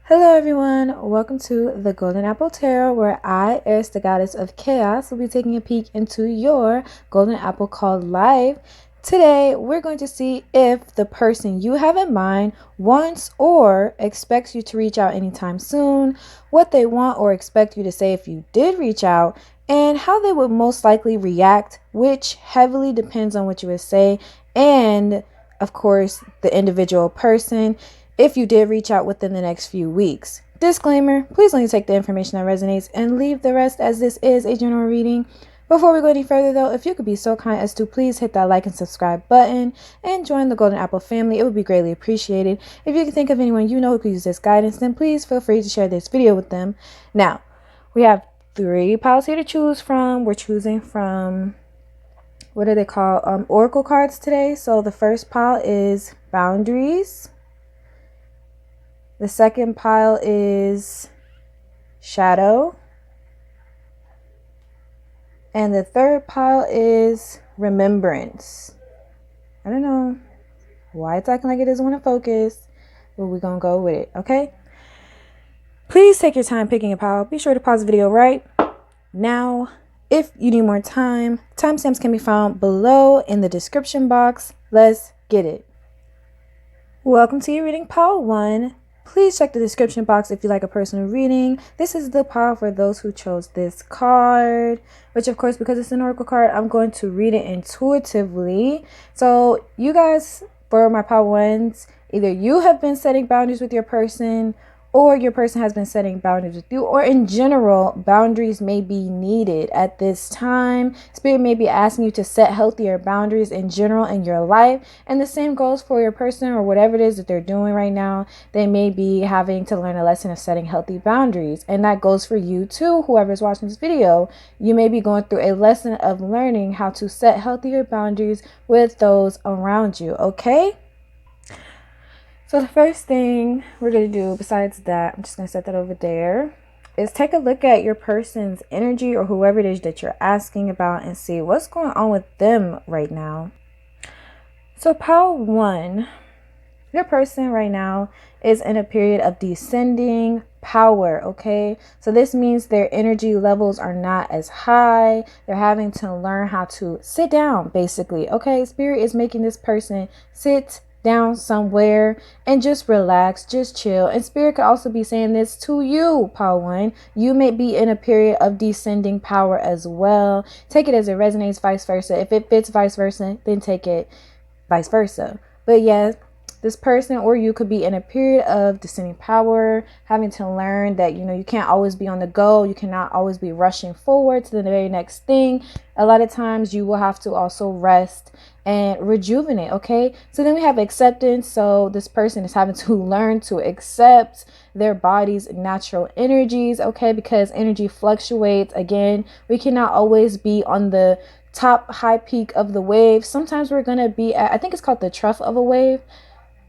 Hello everyone, welcome to the Golden Apple Tarot, where I, as the goddess of chaos, will be taking a peek into your golden apple called life. Today, we're going to see if the person you have in mind wants or expects you to reach out anytime soon, what they want or expect you to say if you did reach out, and how they would most likely react, which heavily depends on what you would say, and of course, the individual person, if you did reach out within the next few weeks. Disclaimer, please only take the information that resonates and leave the rest, as this is a general reading. Before we go any further though, if you could be so kind as to please hit that like and subscribe button and join the Golden Apple family, it would be greatly appreciated. If you can think of anyone you know who could use this guidance, then please feel free to share this video with them. Now, we have 3 piles here to choose from. We're choosing from, what are they called? Oracle cards today. So the first pile is boundaries. The second pile is shadow. And the third pile is remembrance. I don't know why it's acting like it doesn't want to focus, but we're going to go with it, okay? Please take your time picking a pile. Be sure to pause the video right now. If you need more time, timestamps can be found below in the description box. Let's get it. Welcome to your reading, pile 1. Please check the description box if you like a personal reading. This is the pile for those who chose this card, which of course, because it's an oracle card, I'm going to read it intuitively. So you guys, for my pile 1s, either you have been setting boundaries with your person, or your person has been setting boundaries with you, or in general, boundaries may be needed at this time. Spirit may be asking you to set healthier boundaries in general in your life. And the same goes for your person or whatever it is that they're doing right now. They may be having to learn a lesson of setting healthy boundaries. And that goes for you too, whoever's watching this video. You may be going through a lesson of learning how to set healthier boundaries with those around you, okay? So the first thing we're going to do, besides that, I'm just going to set that over there, is take a look at your person's energy or whoever it is that you're asking about and see what's going on with them right now. So pile 1, your person right now is in a period of descending power, okay? So this means their energy levels are not as high. They're having to learn how to sit down, basically, okay? Spirit is making this person sit down somewhere and just relax, just chill. And Spirit could also be saying this to you, pile 1. You may be in a period of descending power as well. Take it as it resonates, vice versa. If it fits vice versa, then take it vice versa. But yes, this person or you could be in a period of descending power, having to learn that, you can't always be on the go. You cannot always be rushing forward to the very next thing. A lot of times you will have to also rest and rejuvenate, okay? So then we have acceptance. So this person is having to learn to accept their body's natural energies, okay? Because energy fluctuates. Again, we cannot always be on the top high peak of the wave. Sometimes we're going to be at, I think it's called the trough of a wave.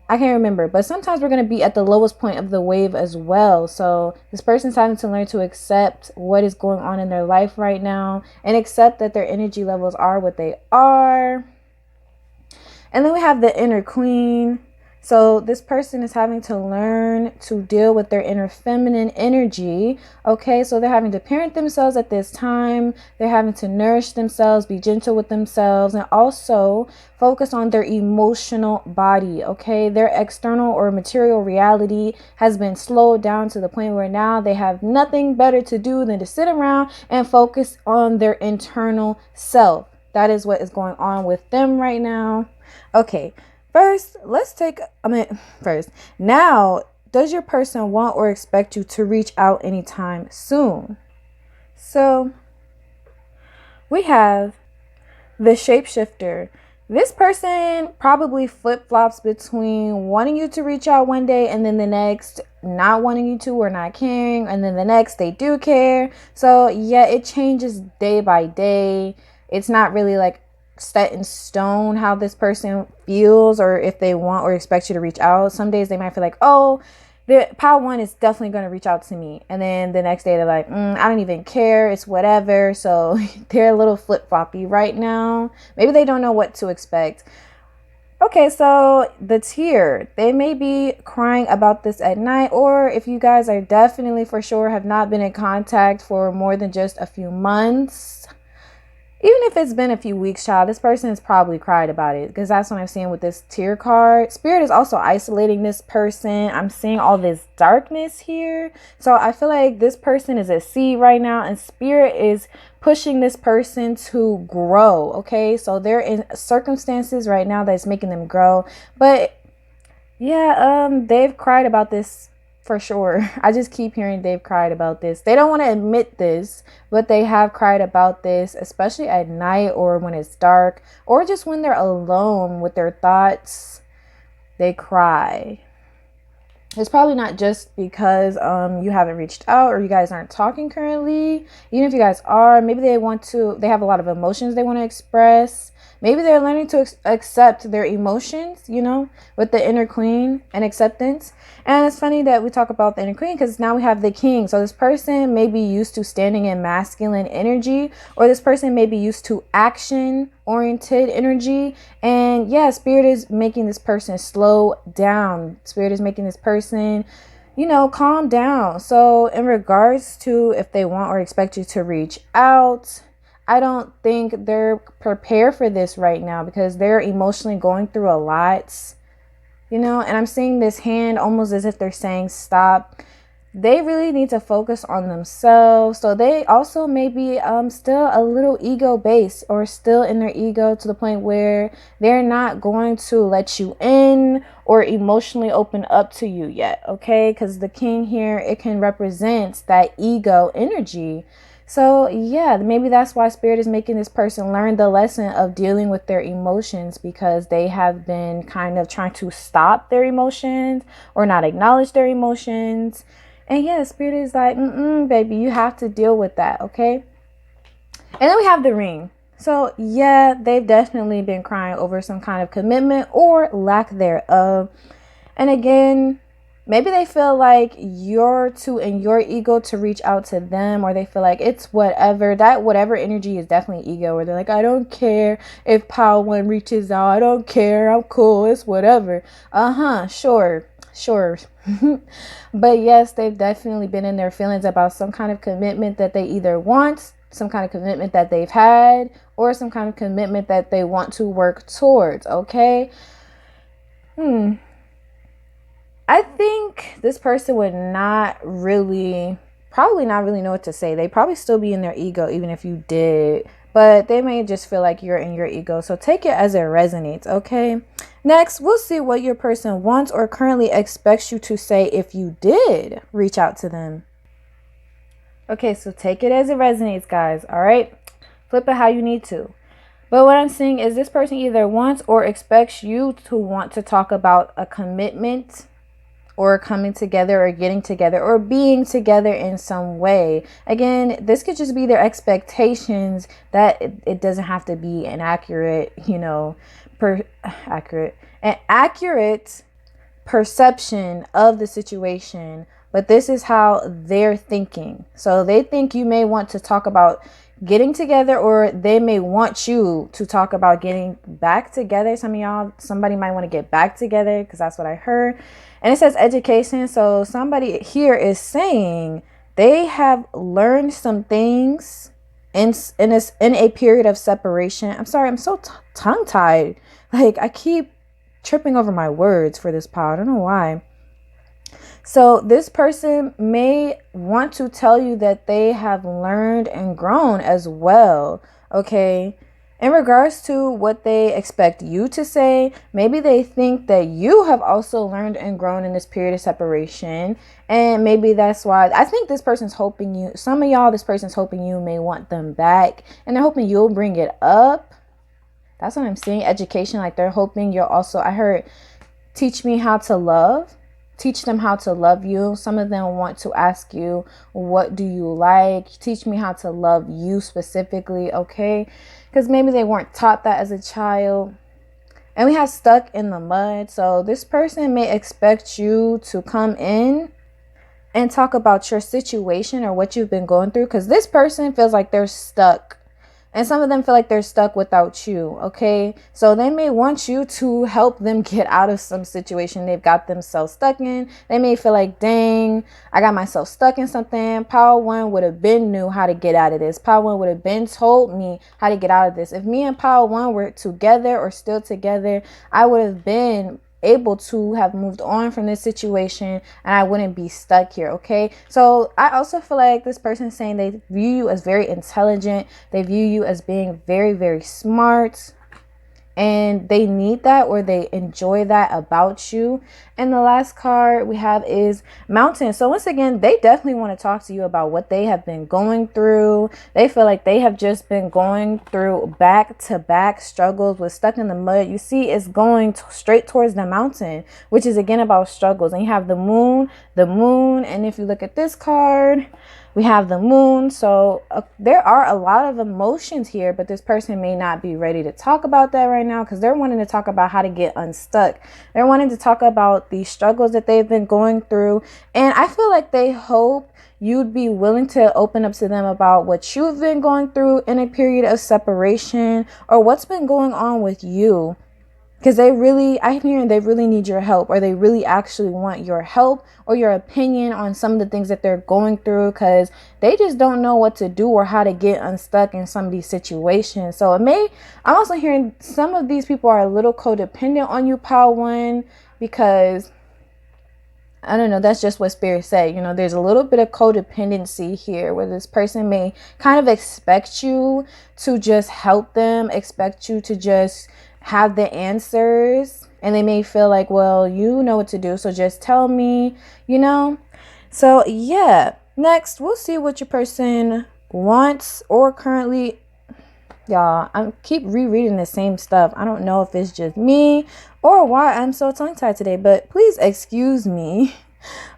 I can't remember, but sometimes we're going to be at the lowest point of the wave as well. So this person's having to learn to accept what is going on in their life right now and accept that their energy levels are what they are. And then we have the inner queen. So this person is having to learn to deal with their inner feminine energy. Okay, so they're having to parent themselves at this time. They're having to nourish themselves, be gentle with themselves, and also focus on their emotional body. Okay, their external or material reality has been slowed down to the point where now they have nothing better to do than to sit around and focus on their internal self. That is what is going on with them right now. Okay. Now, does your person want or expect you to reach out anytime soon? So we have the shapeshifter. This person probably flip-flops between wanting you to reach out one day and then the next not wanting you to or not caring, and then the next they do care. So yeah, it changes day by day. It's not really like set in stone how this person feels or if they want or expect you to reach out. Some days they might feel like, oh, the pile 1 is definitely going to reach out to me, and then the next day they're like, I don't even care, it's whatever. So they're a little flip-floppy right now. Maybe they don't know what to expect. Okay, so the tear, they may be crying about this at night, or if you guys are definitely for sure have not been in contact for more than just a few months, even if it's been a few weeks, child, this person has probably cried about it, because that's what I'm seeing with this tear card. Spirit is also isolating this person. I'm seeing all this darkness here. So I feel like this person is at sea right now, and Spirit is pushing this person to grow. Okay, so they're in circumstances right now that's making them grow. But yeah, they've cried about this for sure. I just keep hearing they've cried about this. They don't want to admit this, but they have cried about this, especially at night or when it's dark, or just when they're alone with their thoughts. They cry. It's probably not just because you haven't reached out or you guys aren't talking currently. Even if you guys are, maybe they have a lot of emotions they want to express. Maybe they're learning to accept their emotions, with the inner queen and acceptance. And it's funny that we talk about the inner queen, because now we have the king. So this person may be used to standing in masculine energy, or this person may be used to action oriented energy. And yeah, Spirit is making this person slow down. Spirit is making this person, calm down. So in regards to if they want or expect you to reach out, I don't think they're prepared for this right now, because they're emotionally going through a lot, and I'm seeing this hand almost as if they're saying stop. They really need to focus on themselves. So they also may be still a little ego based, or still in their ego to the point where they're not going to let you in or emotionally open up to you yet. Okay, because the king here, it can represent that ego energy. So yeah, maybe that's why Spirit is making this person learn the lesson of dealing with their emotions, because they have been kind of trying to stop their emotions or not acknowledge their emotions. And yeah, Spirit is like, baby, you have to deal with that, okay? And then we have the ring. So yeah, they've definitely been crying over some kind of commitment or lack thereof. And again, maybe they feel like you're too in your ego to reach out to them, or they feel like it's whatever. That whatever energy is definitely ego, where they're like, I don't care if Pile One reaches out. I don't care. I'm cool. It's whatever. Sure. But yes, they've definitely been in their feelings about some kind of commitment that they either want, some kind of commitment that they've had, or some kind of commitment that they want to work towards. Okay. I think this person would probably not really know what to say. They probably still be in their ego, even if you did, but they may just feel like you're in your ego. So take it as it resonates. Okay. Next, we'll see what your person wants or currently expects you to say if you did reach out to them. Okay, so take it as it resonates, guys. All right. Flip it how you need to. But what I'm seeing is this person either wants or expects you to want to talk about a commitment, or coming together, or getting together, or being together in some way. Again, this could just be their expectations, that it doesn't have to be an accurate perception of the situation, but this is how they're thinking. So they think you may want to talk about getting together, or they may want you to talk about getting back together. Somebody might want to get back together, because that's what I heard. And it says education. So somebody here is saying they have learned some things in a period of separation. I'm sorry, I'm so tongue tied. Like, I keep tripping over my words for this pod. I don't know why. So this person may want to tell you that they have learned and grown as well. Okay. In regards to what they expect you to say, maybe they think that you have also learned and grown in this period of separation. And maybe that's why I think this person's hoping this person's hoping you may want them back, and they're hoping you'll bring it up. That's what I'm seeing. Education, like they're hoping you'll also, I heard, teach them how to love you. Some of them want to ask you, what do you like? Teach me how to love you specifically, okay? Because maybe they weren't taught that as a child. And we have stuck in the mud. So this person may expect you to come in and talk about your situation or what you've been going through, because this person feels like they're stuck And some of them feel like they're stuck without you, okay? So they may want you to help them get out of some situation they've got themselves stuck in. They may feel like, dang, I got myself stuck in something. Pile 1 would have been knew how to get out of this. Pile 1 would have been told me how to get out of this. If me and Pile 1 were together or still together, I would have been able to have moved on from this situation and I wouldn't be stuck here, okay? So I also feel like this person is saying they view you as very intelligent. They view you as being very, very smart. And they need that, or they enjoy that about you. And the last card we have is Mountain. So once again, they definitely want to talk to you about what they have been going through. They feel like they have just been going through back-to-back struggles with stuck in the mud. You see, it's going straight towards the mountain, which is again about struggles. And you have the moon. And if you look at this card, we have the moon. So there are a lot of emotions here, but this person may not be ready to talk about that right now because they're wanting to talk about how to get unstuck. They're wanting to talk about the struggles that they've been going through. And I feel like they hope you'd be willing to open up to them about what you've been going through in a period of separation or what's been going on with you. Because I'm hearing they really need your help, or they really actually want your help or your opinion on some of the things that they're going through, because they just don't know what to do or how to get unstuck in some of these situations. So I'm also hearing some of these people are a little codependent on you, Pile 1, because I don't know, that's just what Spirit said. You know, there's a little bit of codependency here where this person may kind of expect you to just help them, expect you to just have the answers, and they may feel like, well, you know what to do, so just tell me, you know. So yeah, next we'll see what your person wants or currently. Y'all, I keep rereading the same stuff. I don't know if it's just me or why I'm so tongue-tied today, but please excuse me.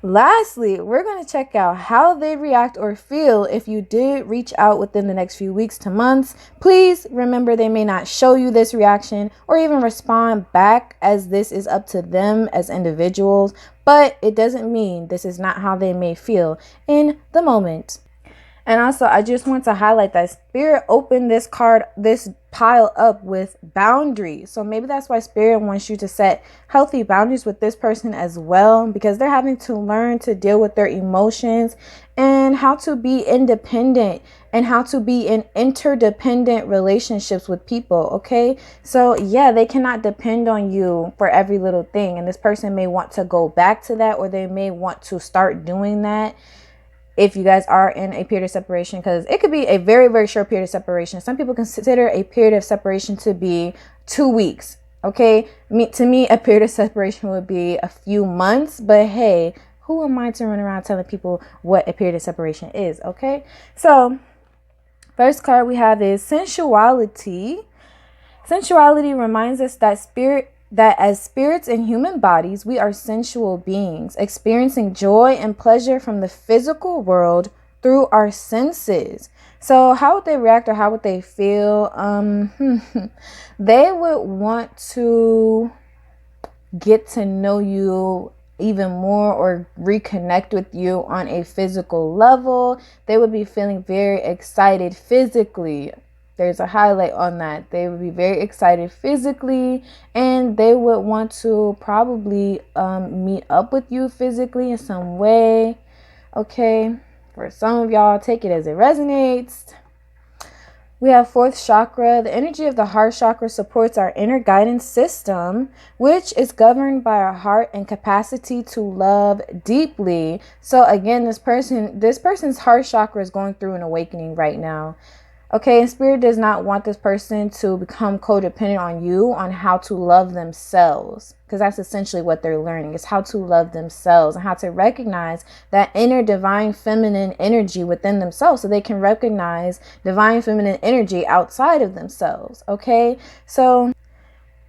Lastly, we're going to check out how they react or feel if you did reach out within the next few weeks to months. Please remember, they may not show you this reaction or even respond back, as this is up to them as individuals, but it doesn't mean this is not how they may feel in the moment. And also, I just want to highlight that Spirit opened this pile up with boundaries. So maybe that's why Spirit wants you to set healthy boundaries with this person as well, because they're having to learn to deal with their emotions and how to be independent and how to be in interdependent relationships with people. Okay, so yeah, they cannot depend on you for every little thing. And this person may want to go back to that, or they may want to start doing that if you guys are in a period of separation, because it could be a very, very short period of separation. Some people consider a period of separation to be 2 weeks. Okay, to me, a period of separation would be a few months. But hey, who am I to run around telling people what a period of separation is? Okay, so first card we have is sensuality. Sensuality reminds us that as spirits in human bodies, we are sensual beings, experiencing joy and pleasure from the physical world through our senses. So how would they react or how would they feel? They would want to get to know you even more or reconnect with you on a physical level. They would be feeling very excited physically. There's a highlight on that. They would be very excited physically, and they would want to probably meet up with you physically in some way. Okay, for some of y'all, take it as it resonates. We have fourth chakra. The energy of the heart chakra supports our inner guidance system, which is governed by our heart and capacity to love deeply. So again, this person's heart chakra is going through an awakening right now. Okay, and Spirit does not want this person to become codependent on you on how to love themselves, because that's essentially what they're learning, is how to love themselves and how to recognize that inner divine feminine energy within themselves so they can recognize divine feminine energy outside of themselves. Okay, so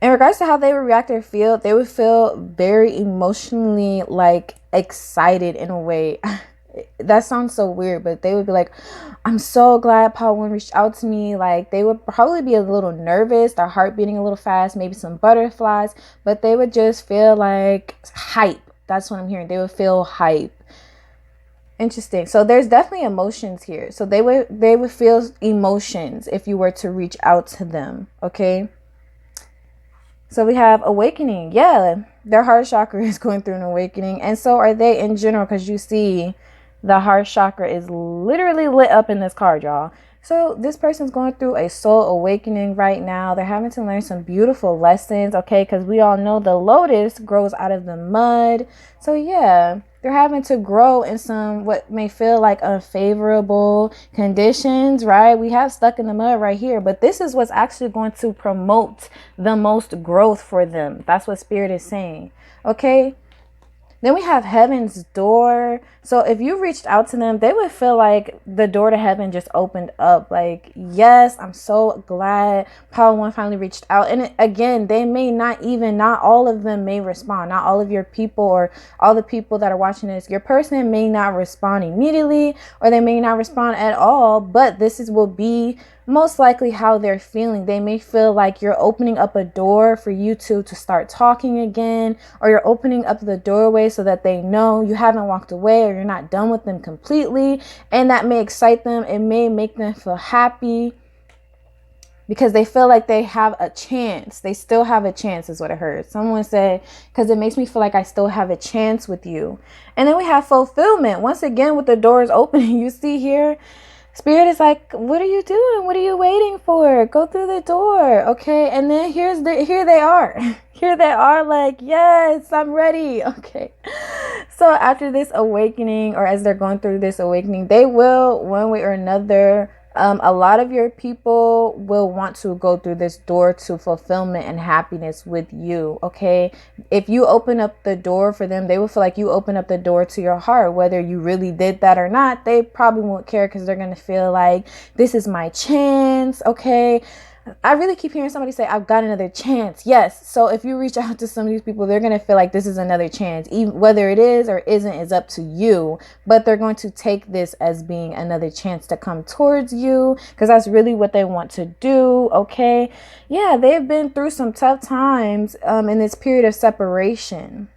in regards to how they would react or feel, they would feel very emotionally like excited in a way. That sounds so weird, but they would be like, I'm so glad Paul One reached out to me. Like, they would probably be a little nervous, their heart beating a little fast, maybe some butterflies, but they would just feel like hype. That's what I'm hearing. They would feel hype. Interesting. So there's definitely emotions here. So they would feel emotions if you were to reach out to them. Okay. So we have awakening. Yeah, their heart chakra is going through an awakening. And so are they in general, because you see the heart chakra is literally lit up in this card, y'all. So this person's going through a soul awakening right now. They're having to learn some beautiful lessons, okay? Because we all know the lotus grows out of the mud. So yeah, they're having to grow in some what may feel like unfavorable conditions, right? We have stuck in the mud right here, but this is what's actually going to promote the most growth for them. That's what Spirit is saying, okay? Then we have heaven's door. So if you reached out to them, they would feel like the door to heaven just opened up. Like, yes, I'm so glad Power One finally reached out. And again, they may not all of them may respond. Not all of your people or all the people that are watching this. Your person may not respond immediately, or they may not respond at all. But will be most likely how they're feeling. They may feel like you're opening up a door for you two to start talking again, or you're opening up the doorway so that they know you haven't walked away or you're not done with them completely. And that may excite them. It may make them feel happy because they feel like they have a chance. They still have a chance is what I heard. Someone said, because it makes me feel like I still have a chance with you. And then we have fulfillment. Once again, with the doors opening, you see here, Spirit is like, what are you doing? What are you waiting for? Go through the door. Okay. And then here they are. Here they are like, yes, I'm ready. Okay. So after this awakening, or as they're going through this awakening, they will, one way or another, a lot of your people will want to go through this door to fulfillment and happiness with you. Okay. If you open up the door for them, they will feel like you open up the door to your heart. Whether you really did that or not, they probably won't care, because they're going to feel like this is my chance. Okay. I really keep hearing somebody say, I've got another chance. Yes. So if you reach out to some of these people, they're going to feel like this is another chance. Even whether it is or isn't is up to you. But they're going to take this as being another chance to come towards you, because that's really what they want to do. Okay. Yeah, they've been through some tough times in this period of separation.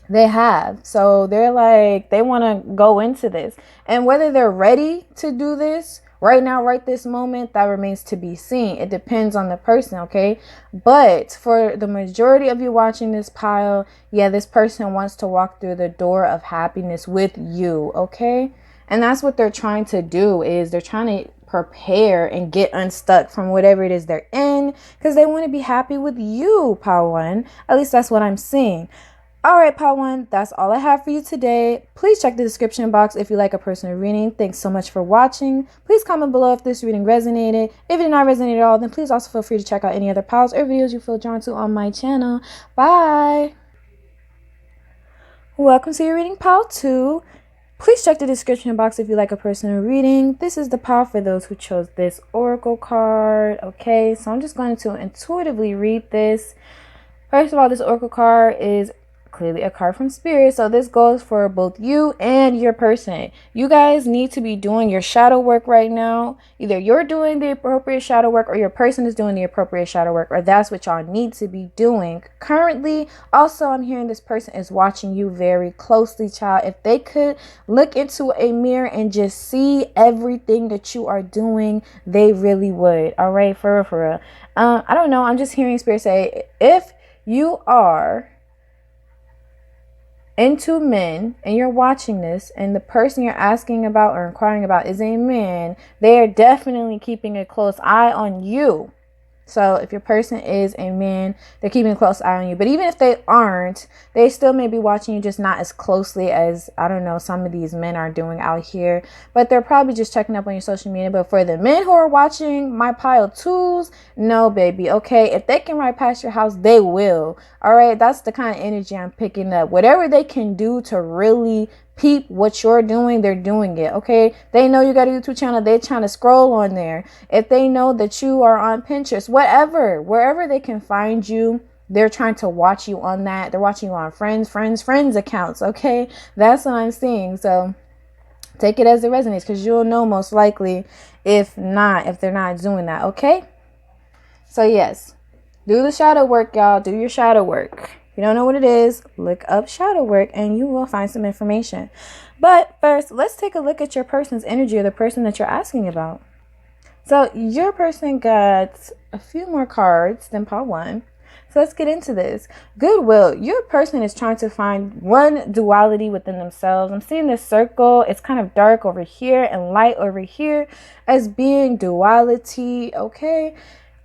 They have. So they're like, they want to go into this. And whether they're ready to do this right now, right this moment, that remains to be seen. It depends on the person, okay? But for the majority of you watching this pile, yeah, this person wants to walk through the door of happiness with you, okay? And that's what they're trying to do, is they're trying to prepare and get unstuck from whatever it is they're in, because they want to be happy with you, Power One. At least that's what I'm seeing. All right, Power One, that's all I have for you today. Please check the description box if you like a personal reading. Thanks so much for watching. Please comment below if this reading resonated. If it did not resonate at all, then please also feel free to check out any other piles or videos you feel drawn to on my channel. Bye. Welcome to your reading, Pile 2. Please check the description box if you like a personal reading. This is the pile for those who chose this oracle card. Okay, so I'm just going to intuitively read this. First of all, this oracle card is clearly a card from Spirit, so this goes for both you and your person. You guys need to be doing your shadow work right now. Either you're doing the appropriate shadow work, or your person is doing the appropriate shadow work, or that's what y'all need to be doing currently. Also, I'm hearing this person is watching you very closely, child. If they could look into a mirror and just see everything that you are doing, they really would. All right, for real. I don't know, I'm just hearing Spirit say, if you are into men and you're watching this, and the person you're asking about or inquiring about is a man, they are definitely keeping a close eye on you. So if your person is a man, they're keeping a close eye on you. But even if they aren't, they still may be watching you, just not as closely as, I don't know, some of these men are doing out here. But they're probably just checking up on your social media. But for the men who are watching my pile 2s, no, baby. Okay, if they can ride past your house, they will. All right, that's the kind of energy I'm picking up. Whatever they can do to really peep what you're doing, they're doing it. Okay, they know you got a YouTube channel, they're trying to scroll on there. If they know that you are on Pinterest, whatever, wherever they can find you, they're trying to watch you on that. They're watching you on friends accounts. Okay, that's what I'm seeing. So take it as it resonates, because you'll know most likely if they're not doing that. Okay, so yes, do the shadow work, y'all. Do your shadow work. you don't know what it is, look up shadow work and you will find some information. But first, let's take a look at your person's energy, or the person that you're asking about. So your person got a few more cards than pile 1. So let's get into this. Goodwill. Your person is trying to find one duality within themselves. I'm seeing this circle. It's kind of dark over here and light over here as being duality. Okay.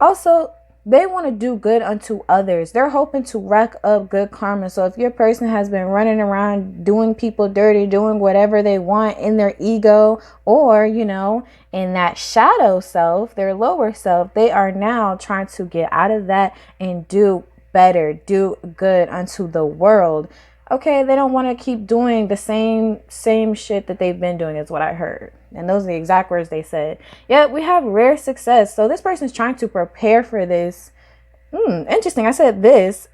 Also, they want to do good unto others. They're hoping to rack up good karma. So if your person has been running around doing people dirty, doing whatever they want in their ego, or, you know, in that shadow self, their lower self, they are now trying to get out of that and do better, do good unto the world. Okay, they don't want to keep doing the same shit that they've been doing, is what I heard. And those are the exact words they said. Yeah, we have rare success. So this person's trying to prepare for this. Interesting. I said this.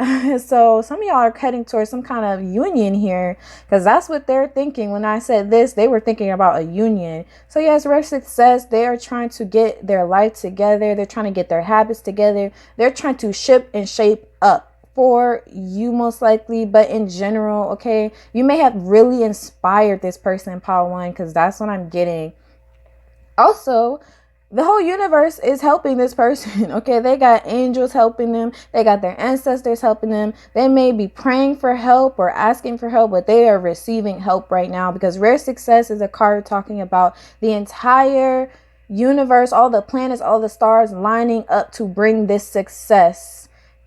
So some of y'all are heading towards some kind of union here, because that's what they're thinking. When I said this, they were thinking about a union. So yes, rare success. They are trying to get their life together. They're trying to get their habits together. They're trying to ship and shape up for you, most likely, but in general, okay, you may have really inspired this person in pile 1, because that's what I'm getting. Also, the whole universe is helping this person. Okay, they got angels helping them, they got their ancestors helping them. They may be praying for help or asking for help, but they are receiving help right now, because rare success is a card talking about the entire universe, all the planets, all the stars lining up to bring this success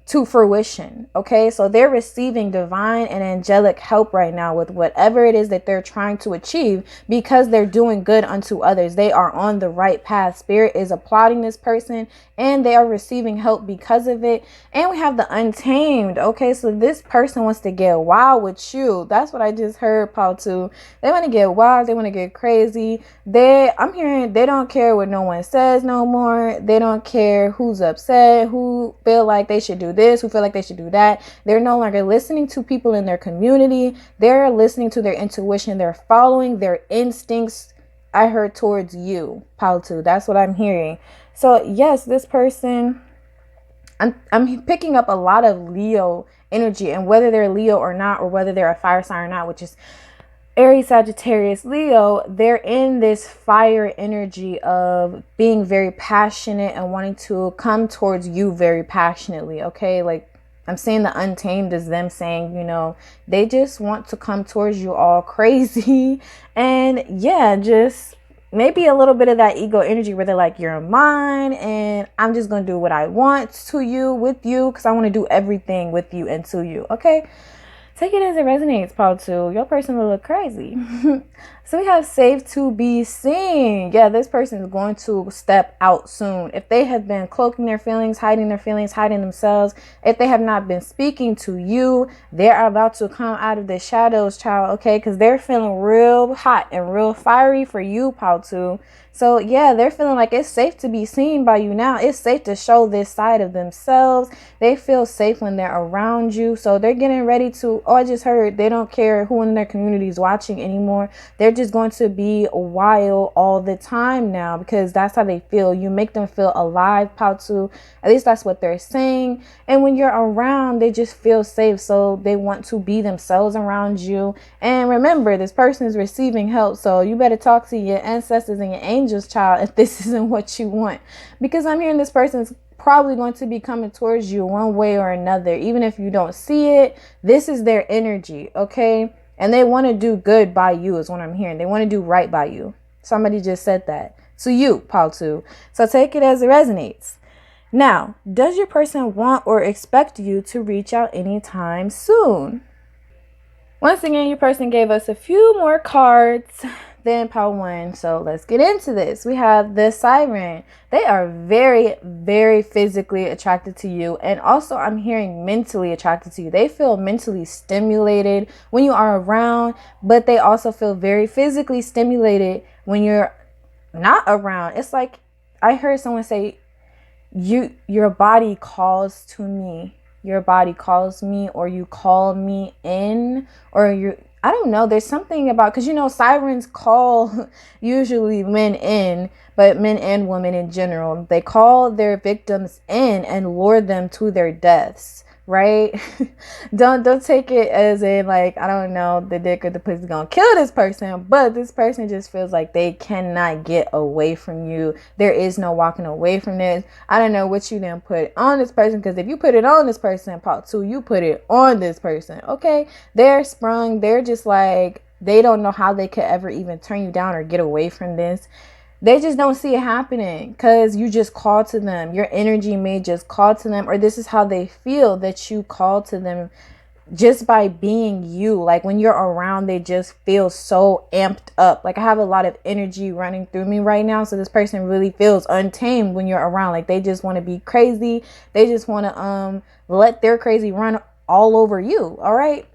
to fruition. Okay, so they're receiving divine and angelic help right now with whatever it is that they're trying to achieve, because they're doing good unto others. They are on the right path. Spirit is applauding this person and they are receiving help because of it. And we have the Untamed. Okay, so this person wants to get wild with you. That's what I just heard, pile 2. They want to get wild, they want to get crazy. I'm hearing they don't care what no one says no more. They don't care who's upset, who feel like they should do this, who feel like they should do that. They're no longer listening to people in their community. They're listening to their intuition. They're following their instincts. I heard towards you, pile 2. That's what I'm hearing. So yes, this person, I'm picking up a lot of Leo energy, and whether they're Leo or not, or whether they're a fire sign or not, which is Aries, Sagittarius, Leo, they're in this fire energy of being very passionate and wanting to come towards you very passionately. Okay, like I'm saying, the Untamed is them saying, you know, they just want to come towards you all crazy. And yeah, just maybe a little bit of that ego energy where they're like, you're mine and I'm just going to do what I want to you, with you, because I want to do everything with you and to you. Okay. Take it as it resonates, pile 2. Your person will look crazy. So we have safe to be seen. Yeah, this person is going to step out soon. If they have been cloaking their feelings, hiding themselves, if they have not been speaking to you, they're about to come out of the shadows, child, okay? Because they're feeling real hot and real fiery for you, pile 2. So yeah, they're feeling like it's safe to be seen by you now. It's safe to show this side of themselves. They feel safe when they're around you. So they're getting ready to, I just heard they don't care who in their community is watching anymore. They're just going to be wild all the time now, because that's how they feel. You make them feel alive, pile 2. At least that's what they're saying. And when you're around, they just feel safe. So they want to be themselves around you. And remember, this person is receiving help. So you better talk to your ancestors and your angels, child, if this isn't what you want. Because I'm hearing this person's probably going to be coming towards you one way or another. Even if you don't see it, this is their energy, okay? And they want to do good by you is what I'm hearing. They want to do right by you. Somebody just said that to you, pile 2. So take it as it resonates. Now, does your person want or expect you to reach out anytime soon? Once again, your person gave us a few more cards than pile 1. So let's get into this. We have the Siren. They are very, very physically attracted to you. And also I'm hearing mentally attracted to you. They feel mentally stimulated when you are around, but they also feel very physically stimulated when you're not around. It's like I heard someone say, your body calls to me. Your body calls me, or you call me in, or I don't know. There's something about, because, you know, sirens call usually men in, but men and women in general, they call their victims in and lure them to their deaths. right? Don't take it as in like, I don't know, the dick or the pussy gonna kill this person, but this person just feels like they cannot get away from you. There is no walking away from this. I don't know what you didn't put on this person, because if you put it on this person, part two, you put it on this person, okay? They're sprung. They're just like, they don't know how they could ever even turn you down or get away from this. They just don't see it happening because you just call to them. Your energy may just call to them, or this is how they feel that you call to them just by being you. Like when you're around, they just feel so amped up. Like I have a lot of energy running through me right now. So this person really feels untamed when you're around. Like they just want to be crazy. They just want to let their crazy run all over you. All right.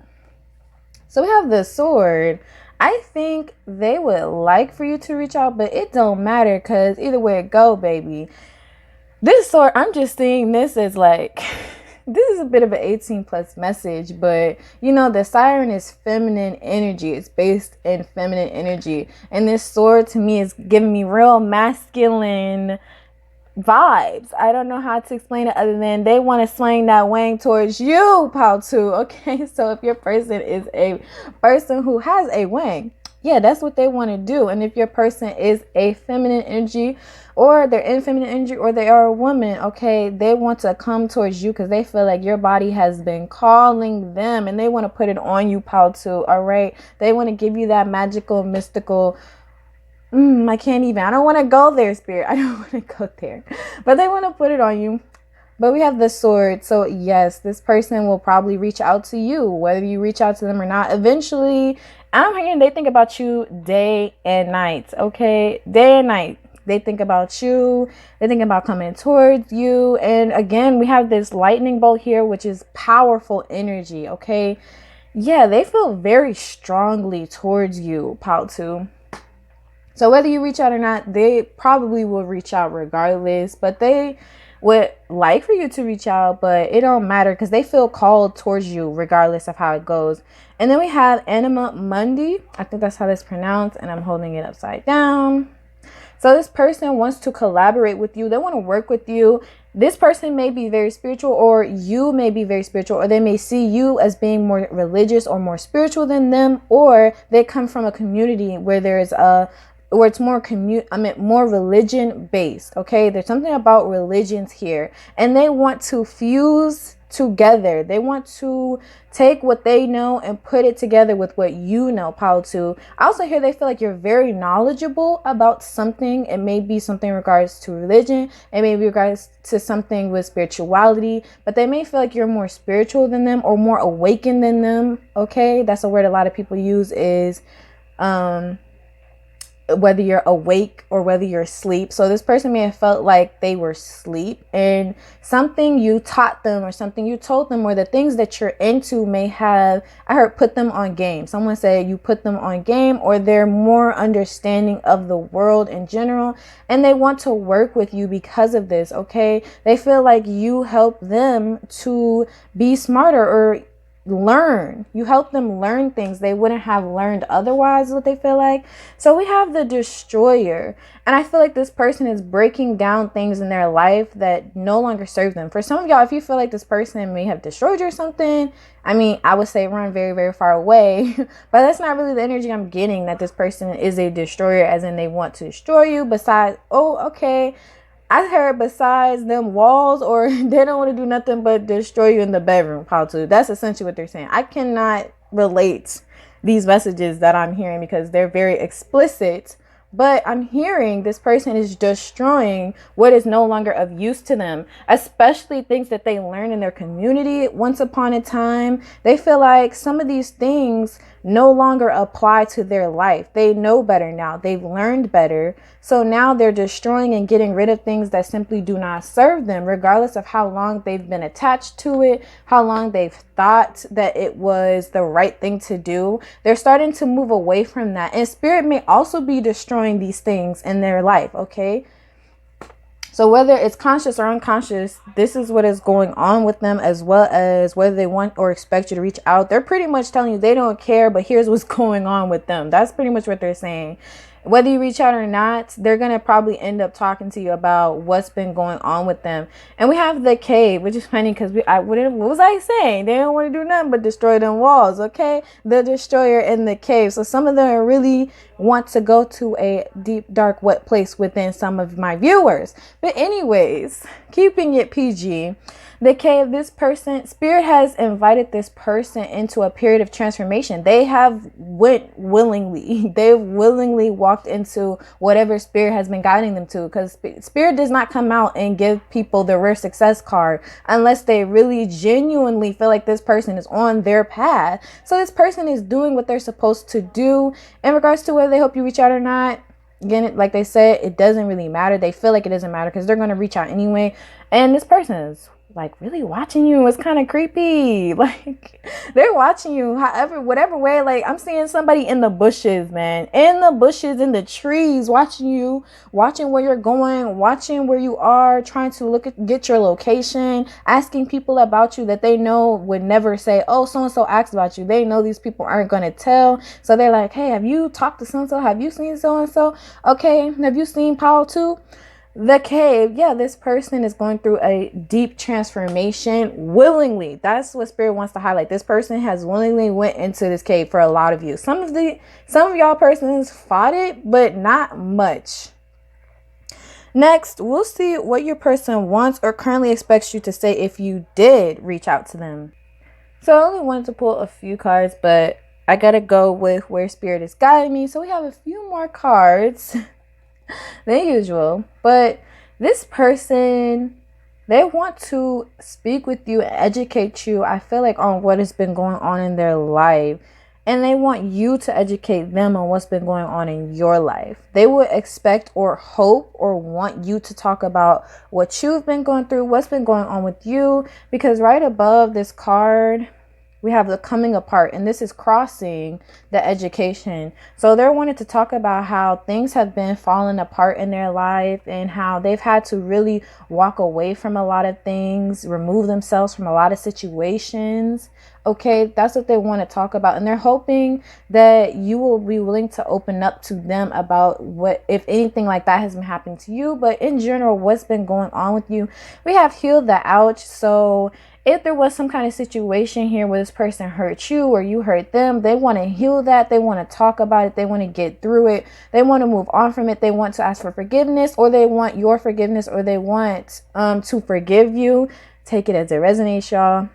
So we have the sword. I think they would like for you to reach out, but it don't matter because either way it go, baby. This sword, I'm just seeing this as like, this is a bit of an 18 plus message, but you know, the siren is feminine energy. It's based in feminine energy. And this sword to me is giving me real masculine vibes. I don't know how to explain it other than they want to swing that wang towards you, Pal 2. Okay, so if your person is a person who has a wang, yeah, that's what they want to do. And if your person is a feminine energy, or they're in feminine energy, or they are a woman, okay, they want to come towards you because they feel like your body has been calling them and they want to put it on you, Pal 2. All right, they want to give you that magical, mystical, I can't even. I don't want to go there, Spirit. I don't want to go there. But they want to put it on you. But we have the sword. So, yes, this person will probably reach out to you, whether you reach out to them or not. Eventually, I'm hearing they think about you day and night. Okay? Day and night. They think about you. They think about coming towards you. And again, we have this lightning bolt here, which is powerful energy. Okay? Yeah, they feel very strongly towards you, Pal 2. So whether you reach out or not, they probably will reach out regardless, but they would like for you to reach out, but it don't matter because they feel called towards you regardless of how it goes. And then we have Anima Mundi. I think that's how that's pronounced, and I'm holding it upside down. So this person wants to collaborate with you. They want to work with you. This person may be very spiritual, or you may be very spiritual, or they may see you as being more religious or more spiritual than them, or they come from a community where there's where it's more more religion based. Okay, there's something about religions here, and they want to fuse together. They want to take what they know and put it together with what you know, Pal 2. I also hear they feel like you're very knowledgeable about something. It may be something in regards to religion, it may be regards to something with spirituality, but they may feel like you're more spiritual than them or more awakened than them. Okay, that's a word a lot of people use, is whether you're awake or whether you're asleep. So this person may have felt like they were asleep, and something you taught them or something you told them, or the things that you're into may have, I heard, put them on game. Someone said you put them on game, or they're more understanding of the world in general, and they want to work with you because of this. Okay, they feel like you help them to be smarter, or learn. You help them learn things they wouldn't have learned otherwise, what they feel like. So we have the Destroyer, and I feel like this person is breaking down things in their life that no longer serve them. For some of y'all, if you feel like this person may have destroyed you or something, I mean, I would say run very, very far away, but that's not really the energy I'm getting, that this person is a destroyer, as in they want to destroy you. Besides, I heard besides them walls, or they don't want to do nothing but destroy you in the bedroom, Pal 2. That's essentially what they're saying. I cannot relate these messages that I'm hearing because they're very explicit, but I'm hearing this person is destroying what is no longer of use to them, especially things that they learned in their community once upon a time. They feel like some of these things no longer apply to their life. They know better now. They've learned better. So now they're destroying and getting rid of things that simply do not serve them, regardless of how long they've been attached to it, how long they've thought that it was the right thing to do. They're starting to move away from that. And spirit may also be destroying these things in their life, okay? So whether it's conscious or unconscious, this is what is going on with them, as well as whether they want or expect you to reach out. They're pretty much telling you they don't care, but here's what's going on with them. That's pretty much what they're saying. Whether you reach out or not, they're going to probably end up talking to you about what's been going on with them. And we have the cave, which is funny because what was I saying? They don't want to do nothing but destroy them walls, okay? The destroyer in the cave. So some of them really want to go to a deep, dark, wet place within some of my viewers. But anyways, keeping it PG, the cave, this person, spirit has invited this person into a period of transformation. They have went willingly. They've willingly walked into whatever spirit has been guiding them to, because spirit does not come out and give people the rare success card unless they really genuinely feel like this person is on their path. So this person is doing what they're supposed to do. In regards to whether they hope you reach out or not, again, like they said, it doesn't really matter. They feel like it doesn't matter because they're going to reach out anyway. And this person is like really watching you. It's kind of creepy. Like they're watching you however, whatever way. Like I'm seeing somebody in the bushes, man, in the bushes, in the trees, watching you, watching where you're going, watching where you are, trying to get your location, asking people about you that they know would never say, oh, so-and-so asked about you. They know these people aren't going to tell. So they're like, hey, have you talked to so-and-so? Have you seen so-and-so? Okay. Have you seen Paul too? The cave, yeah, this person is going through a deep transformation willingly. That's what spirit wants to highlight. This person has willingly went into this cave for a lot of you. Some of y'all persons fought it, but not much. Next, we'll see what your person wants or currently expects you to say if you did reach out to them. So I only wanted to pull a few cards, but I gotta go with where spirit is guiding me. So we have a few more cards than usual, but this person, they want to speak with you, educate you, I feel like, on what has been going on in their life, and they want you to educate them on what's been going on in your life. They would expect or hope or want you to talk about what you've been going through, what's been going on with you, because right above this card we have the coming apart, and this is crossing the education. So they're wanting to talk about how things have been falling apart in their life and how they've had to really walk away from a lot of things, remove themselves from a lot of situations. Okay, that's what they want to talk about. And they're hoping that you will be willing to open up to them about what, if anything like that has been happening to you, but in general, what's been going on with you. We have healed the ouch. So if there was some kind of situation here where this person hurt you or you hurt them, they want to heal that. They want to talk about it. They want to get through it. They want to move on from it. They want to ask for forgiveness, or they want your forgiveness, or they want to forgive you. Take it as it resonates, y'all.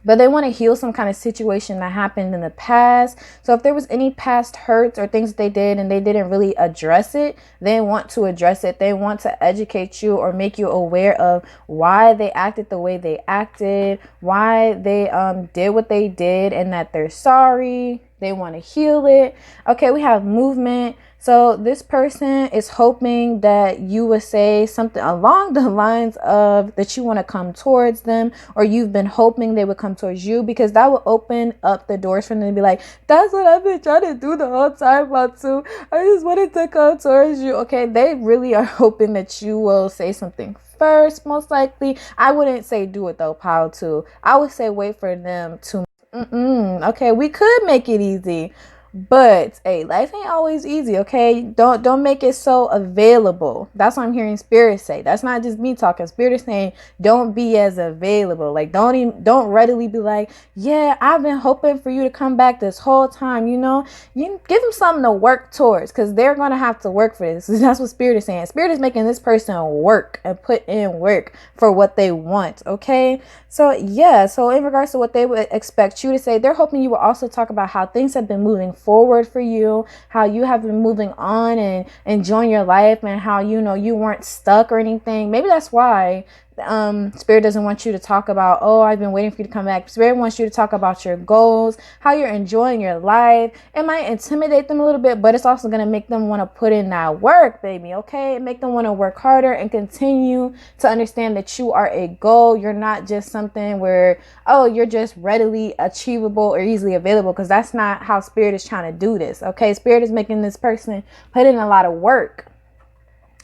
But they want to heal some kind of situation that happened in the past. So if there was any past hurts or things they did and they didn't really address it, they want to address it. They want to educate you or make you aware of why they acted the way they acted, why they did what they did, and that they're sorry. They want to heal it. Okay, we have movement. So this person is hoping that you would say something along the lines of that you want to come towards them, or you've been hoping they would come towards you, because that will open up the doors for them to be like, that's what I've been trying to do the whole time, Matsu. I just wanted to come towards you. Okay, they really are hoping that you will say something first, most likely. I wouldn't say do it though, Pile too. I would say wait for them to. Okay, we could make it easy. But hey, life ain't always easy, okay? Don't make it so available. That's what I'm hearing spirit say. That's not just me talking. Spirit is saying don't be as available. Like don't readily be like, yeah, I've been hoping for you to come back this whole time. You know, you give them something to work towards, because they're gonna have to work for this. That's what spirit is saying. Spirit is making this person work and put in work for what they want. Okay, so yeah. So in regards to what they would expect you to say, they're hoping you will also talk about how things have been moving forward for you, how you have been moving on and enjoying your life, and how you weren't stuck or anything. Maybe that's why spirit doesn't want you to talk about, oh, I've been waiting for you to come back. Spirit wants you to talk about your goals, how you're enjoying your life. It might intimidate them a little bit, but it's also going to make them want to put in that work, baby. Okay, make them want to work harder and continue to understand that you are a goal. You're not just something where, oh, you're just readily achievable or easily available, because that's not how spirit is trying to do this. Okay, spirit is making this person put in a lot of work.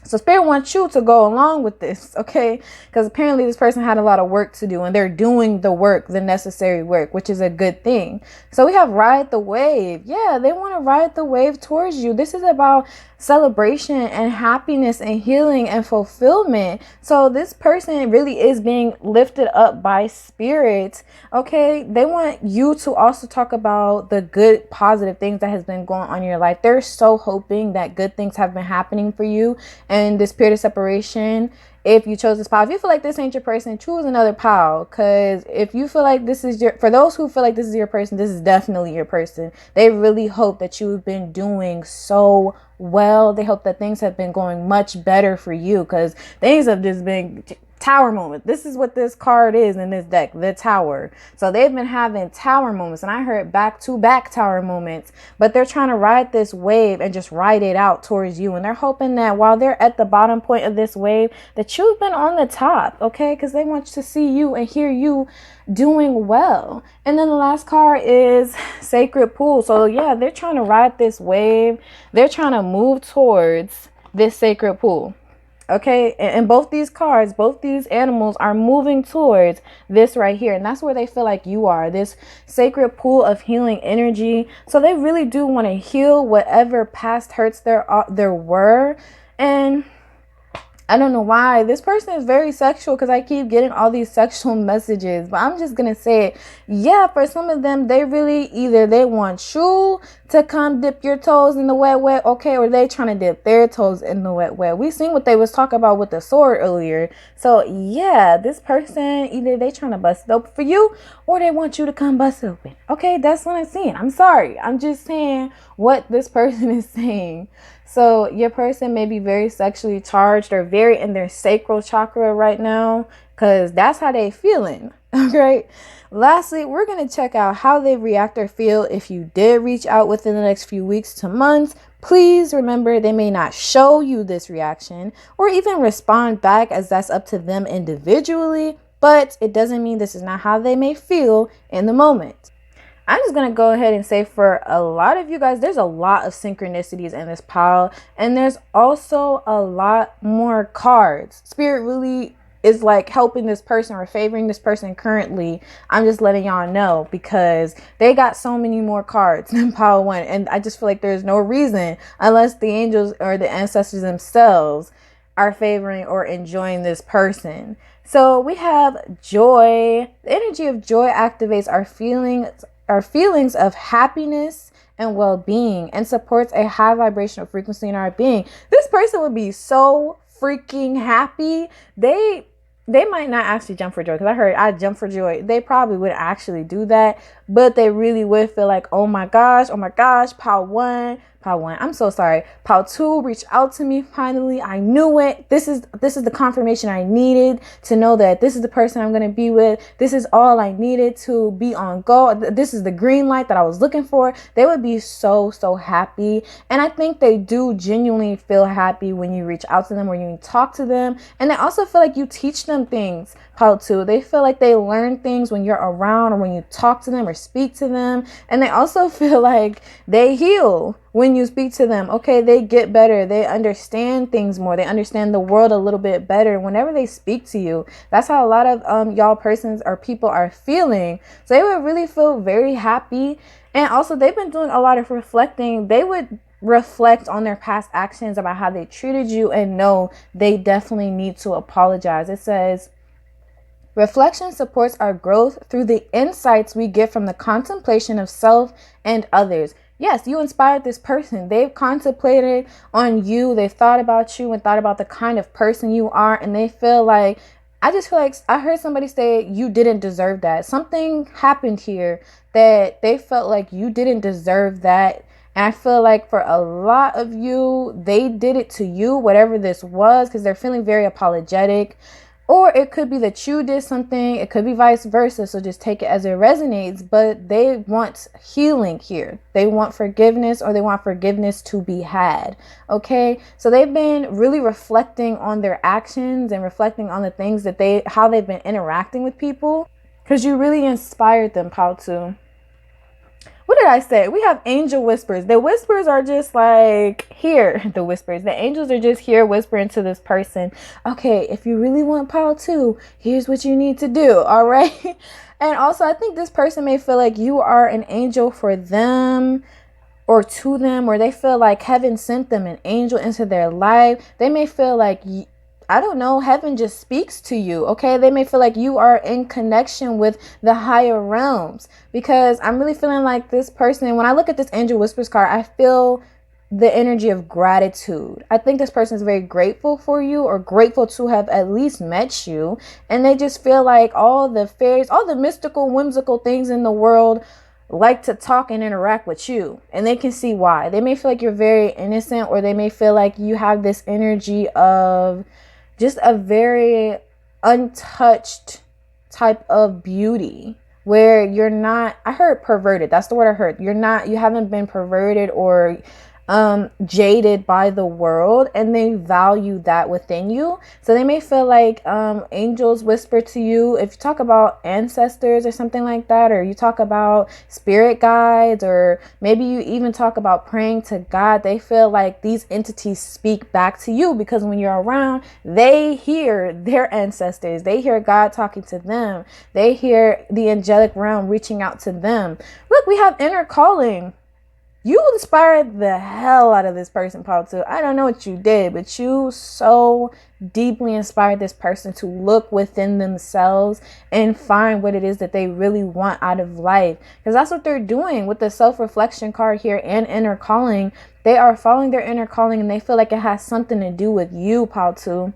So Spirit wants you to go along with this, okay? Because apparently this person had a lot of work to do, and they're doing the work, the necessary work, which is a good thing. So we have ride the wave. Yeah, they want to ride the wave towards you. This is about celebration and happiness and healing and fulfillment. So this person really is being lifted up by Spirit, okay? They want you to also talk about the good, positive things that has been going on in your life. They're so hoping that good things have been happening for you and this period of separation. If you chose this pile, if you feel like this ain't your person, choose another pile. Because if you feel like this is for those who feel like this is your person, this is definitely your person. They really hope that you've been doing so well. They hope that things have been going much better for you, because things have just been tower moment. This is what this card is in this deck, the Tower. So they've been having tower moments, and I heard back-to-back tower moments, but they're trying to ride this wave and just ride it out towards you. And they're hoping that while they're at the bottom point of this wave, that you've been on the top, okay? Because they want to see you and hear you doing well. And then the last card is Sacred Pool. So yeah, they're trying to ride this wave. They're trying to move towards this sacred pool. Okay, and both these cards, both these animals are moving towards this right here. And that's where they feel like you are, this sacred pool of healing energy. So they really do want to heal whatever past hurts there were. And I don't know why this person is very sexual, because I keep getting all these sexual messages, but I'm just going to say it. Yeah, for some of them, they really either they want you to come dip your toes in the wet, okay, or they trying to dip their toes in the wet. We seen what they was talking about with the sword earlier. So yeah, this person, either they trying to bust it open for you, or they want you to come bust it open. Okay, that's what I'm saying. I'm sorry. I'm just saying what this person is saying. So your person may be very sexually charged or very in their sacral chakra right now, because that's how they feeling. Okay. Lastly, we're going to check out how they react or feel if you did reach out within the next few weeks to months. Please remember, they may not show you this reaction or even respond back, as that's up to them individually, but it doesn't mean this is not how they may feel in the moment. I'm just going to go ahead and say, for a lot of you guys, there's a lot of synchronicities in this pile, and there's also a lot more cards. Spirit really is like helping this person or favoring this person currently. I'm just letting y'all know, because they got so many more cards than pile 1, and I just feel like there's no reason, unless the angels or the ancestors themselves are favoring or enjoying this person. So we have joy. The energy of joy activates our feelings of happiness and well-being, and supports a high vibrational frequency in our being. This person would be so freaking happy. They might not actually jump for joy, because I heard I jump for joy. They probably would actually do that, but they really would feel like, oh my gosh, pile one, I'm so sorry. Pile 2 reached out to me finally. I knew it. This is the confirmation I needed to know that this is the person I'm going to be with. This is all I needed to be on go. This is the green light that I was looking for. They would be so happy. And I think they do genuinely feel happy when you reach out to them or you talk to them. And they also feel like you teach them things. Pile 2, they feel like they learn things when you're around or when you talk to them or speak to them. And they also feel like they heal when you speak to them. Okay, they get better. They understand things more. They understand the world a little bit better whenever they speak to you. That's how a lot of y'all persons or people are feeling. So they would really feel very happy. And also, they've been doing a lot of reflecting. They would reflect on their past actions about how they treated you and know they definitely need to apologize. It says, reflection supports our growth through the insights we get from the contemplation of self and others. Yes, you inspired this person. They've contemplated on you. They've thought about you and thought about the kind of person you are. And they feel like, I just feel like I heard somebody say you didn't deserve that. Something happened here that they felt like you didn't deserve that. And I feel like for a lot of you, they did it to you, whatever this was, because they're feeling very apologetic. Or it could be that you did something. It could be vice versa. So just take it as it resonates. But they want healing here. They want forgiveness, or they want forgiveness to be had. Okay. So they've been really reflecting on their actions and reflecting on the things that how they've been interacting with people. Because you really inspired them, Pile 2. What did I say? We have angel whispers. The whispers are just like here. The whispers. The angels are just here whispering to this person. Okay, if you really want power too, here's what you need to do. All right. And also, I think this person may feel like you are an angel for them or to them, or they feel like heaven sent them an angel into their life. They may feel like, I don't know, heaven just speaks to you, okay? They may feel like you are in connection with the higher realms, because I'm really feeling like this person, when I look at this angel whispers card, I feel the energy of gratitude. I think this person is very grateful for you, or grateful to have at least met you, and they just feel like all the fairies, all the mystical, whimsical things in the world like to talk and interact with you, and they can see why. They may feel like you're very innocent, or they may feel like you have this energy of just a very untouched type of beauty, where you're not, I heard perverted, that's the word I heard. You haven't been perverted or jaded by the world, and they value that within you. So they may feel like angels whisper to you. If you talk about ancestors or something like that, or you talk about spirit guides, or maybe you even talk about praying to God, they feel like these entities speak back to you, because when you're around, they hear their ancestors, they hear God talking to them, they hear the angelic realm reaching out to them. Look, we have inner calling. You inspired the hell out of this person, Paul, too. I don't know what you did, but you so deeply inspired this person to look within themselves and find what it is that they really want out of life. Because that's what they're doing with the self-reflection card here and inner calling. They are following their inner calling, and they feel like it has something to do with you, Paul, too.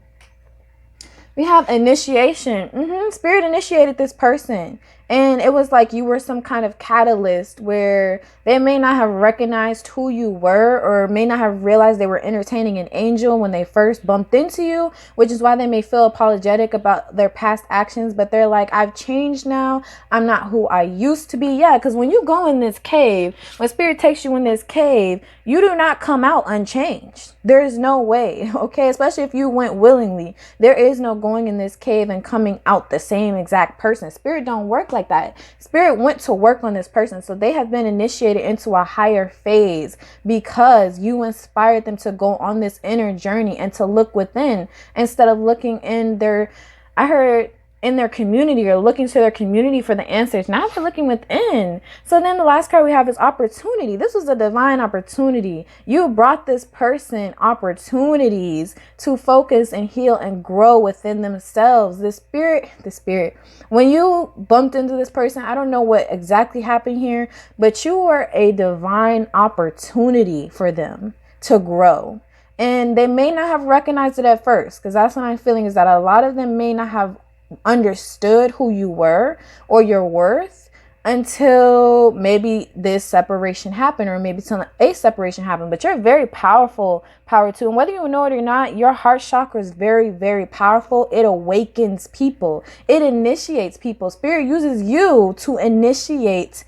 We have initiation. Spirit initiated this person. And it was like you were some kind of catalyst, where they may not have recognized who you were, or may not have realized they were entertaining an angel when they first bumped into you, which is why they may feel apologetic about their past actions. But they're like, I've changed now. I'm not who I used to be. Yeah, because when you go in this cave, when Spirit takes you in this cave, you do not come out unchanged. There is no way, okay? Especially if you went willingly. There is no going in this cave and coming out the same exact person. Spirit don't work like that. Spirit went to work on this person, so they have been initiated into a higher phase because you inspired them to go on this inner journey and to look within instead of looking in their, I heard, in their community, or looking to their community for the answers. Now they're looking within. So then the last card we have is opportunity. This was a divine opportunity. You brought this person opportunities to focus and heal and grow within themselves. The spirit, when you bumped into this person, I don't know what exactly happened here, but you were a divine opportunity for them to grow. And they may not have recognized it at first, because that's what I'm feeling, is that a lot of them may not have understood who you were or your worth until maybe this separation happened, or maybe till a separation happened. But you're very powerful, power too, and whether you know it or not, your heart chakra is very, very powerful. It awakens people, it initiates people. Spirit uses you to initiate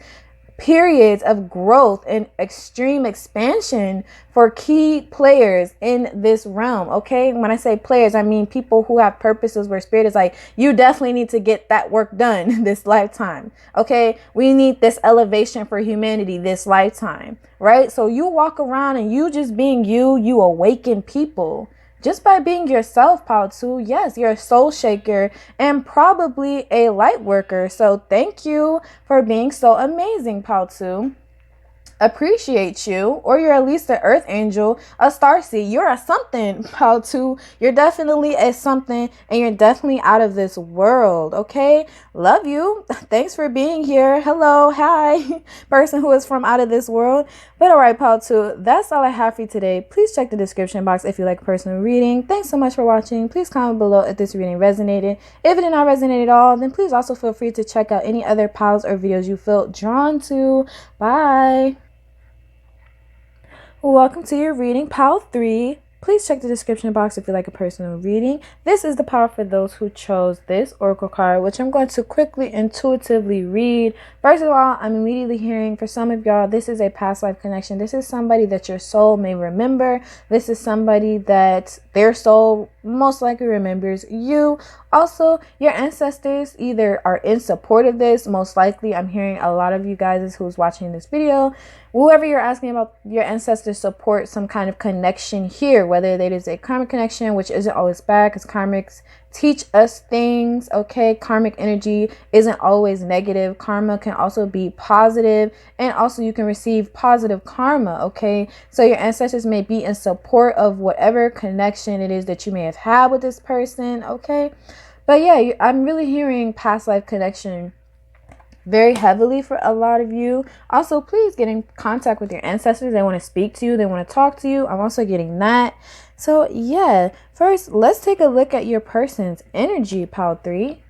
periods of growth and extreme expansion for key players in this realm. Okay, when I say players, I mean people who have purposes, where Spirit is like, you definitely need to get that work done this lifetime. Okay, we need this elevation for humanity this lifetime, right? So you walk around and you just being you awaken people. Just by being yourself, Pao-Tu. Yes, you're a soul shaker and probably a light worker. So thank you for being so amazing, Pao-Tu. Appreciate you, or you're at least an earth angel, a starseed. You're a something, Pao-Tu. You're definitely a something, and you're definitely out of this world. Okay, love you. Thanks for being here. Hello, hi, person who is from out of this world. But all right, Pao-Tu, that's all I have for you today. Please check the description box if you like personal reading. Thanks so much for watching. Please comment below if this reading resonated. If it did not resonate at all, then please also feel free to check out any other piles or videos you feel drawn to. Bye. Welcome to your reading, Pile 3. Please check the description box if you like a personal reading. This is the power for those who chose this oracle card, which I'm going to quickly intuitively read. First of all, I'm immediately hearing, for some of y'all, this is a past life connection. This is somebody that your soul may remember. This is somebody that their soul most likely remembers you. Also, your ancestors either are in support of this. Most likely, I'm hearing a lot of you guys who's watching this video, whoever you're asking about, your ancestors support some kind of connection here, whether it is a karmic connection, which isn't always bad because karmics teach us things. Okay, karmic energy isn't always negative. Karma can also be positive, and also you can receive positive karma. Okay, so your ancestors may be in support of whatever connection it is that you may have had with this person. Okay, but yeah, I'm really hearing past life connection very heavily for a lot of you. Also, please get in contact with your ancestors. They want to speak to you, they want to talk to you. I'm also getting that. So yeah, first let's take a look at your person's energy, pile 3.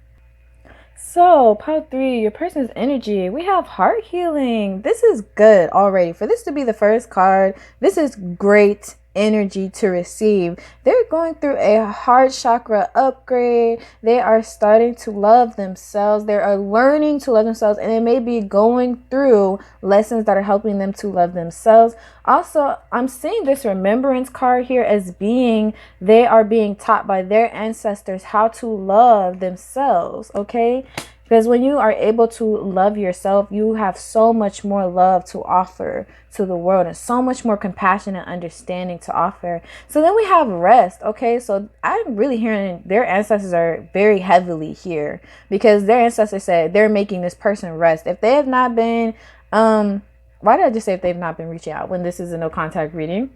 So pile 3, your person's energy, we have heart healing. This is good already. For this to be the first card, this is great energy to receive. They're going through a heart chakra upgrade. They are starting to love themselves. They are learning to love themselves, and they may be going through lessons that are helping them to love themselves. Also, I'm seeing this remembrance card here as being they are being taught by their ancestors how to love themselves. Okay, because when you are able to love yourself, you have so much more love to offer to the world and so much more compassion and understanding to offer. So then we have rest. Okay, so I'm really hearing their ancestors are very heavily here because their ancestors said they're making this person rest. If they have not been, why did I just say if they've not been reaching out when this is a no contact reading?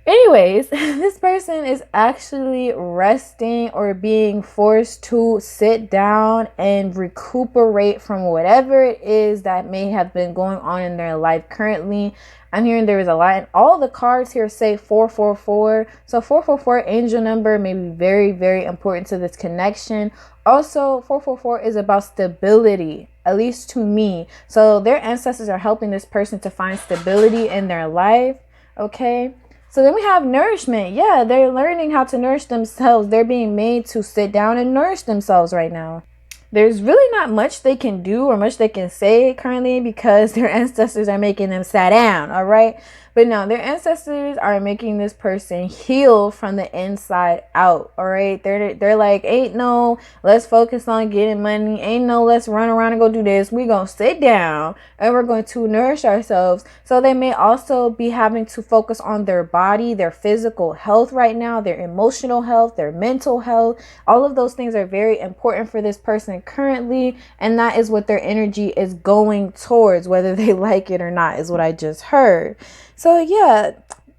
Anyways, this person is actually resting or being forced to sit down and recuperate from whatever it is that may have been going on in their life currently. I'm hearing there is a lot, and all the cards here say 444. So 444 angel number may be very, very important to this connection. Also, 444 is about stability, at least to me. So their ancestors are helping this person to find stability in their life. Okay. So then we have nourishment. Yeah, they're learning how to nourish themselves. They're being made to sit down and nourish themselves right now. There's really not much they can do or much they can say currently because their ancestors are making them sit down, all right? But no, their ancestors are making this person heal from the inside out, all right? They're like, ain't no, let's focus on getting money. Ain't no, let's run around and go do this. We're going to sit down and we're going to nourish ourselves. So they may also be having to focus on their body, their physical health right now, their emotional health, their mental health. All of those things are very important for this person currently, and that is what their energy is going towards, whether they like it or not, is what I just heard. So yeah,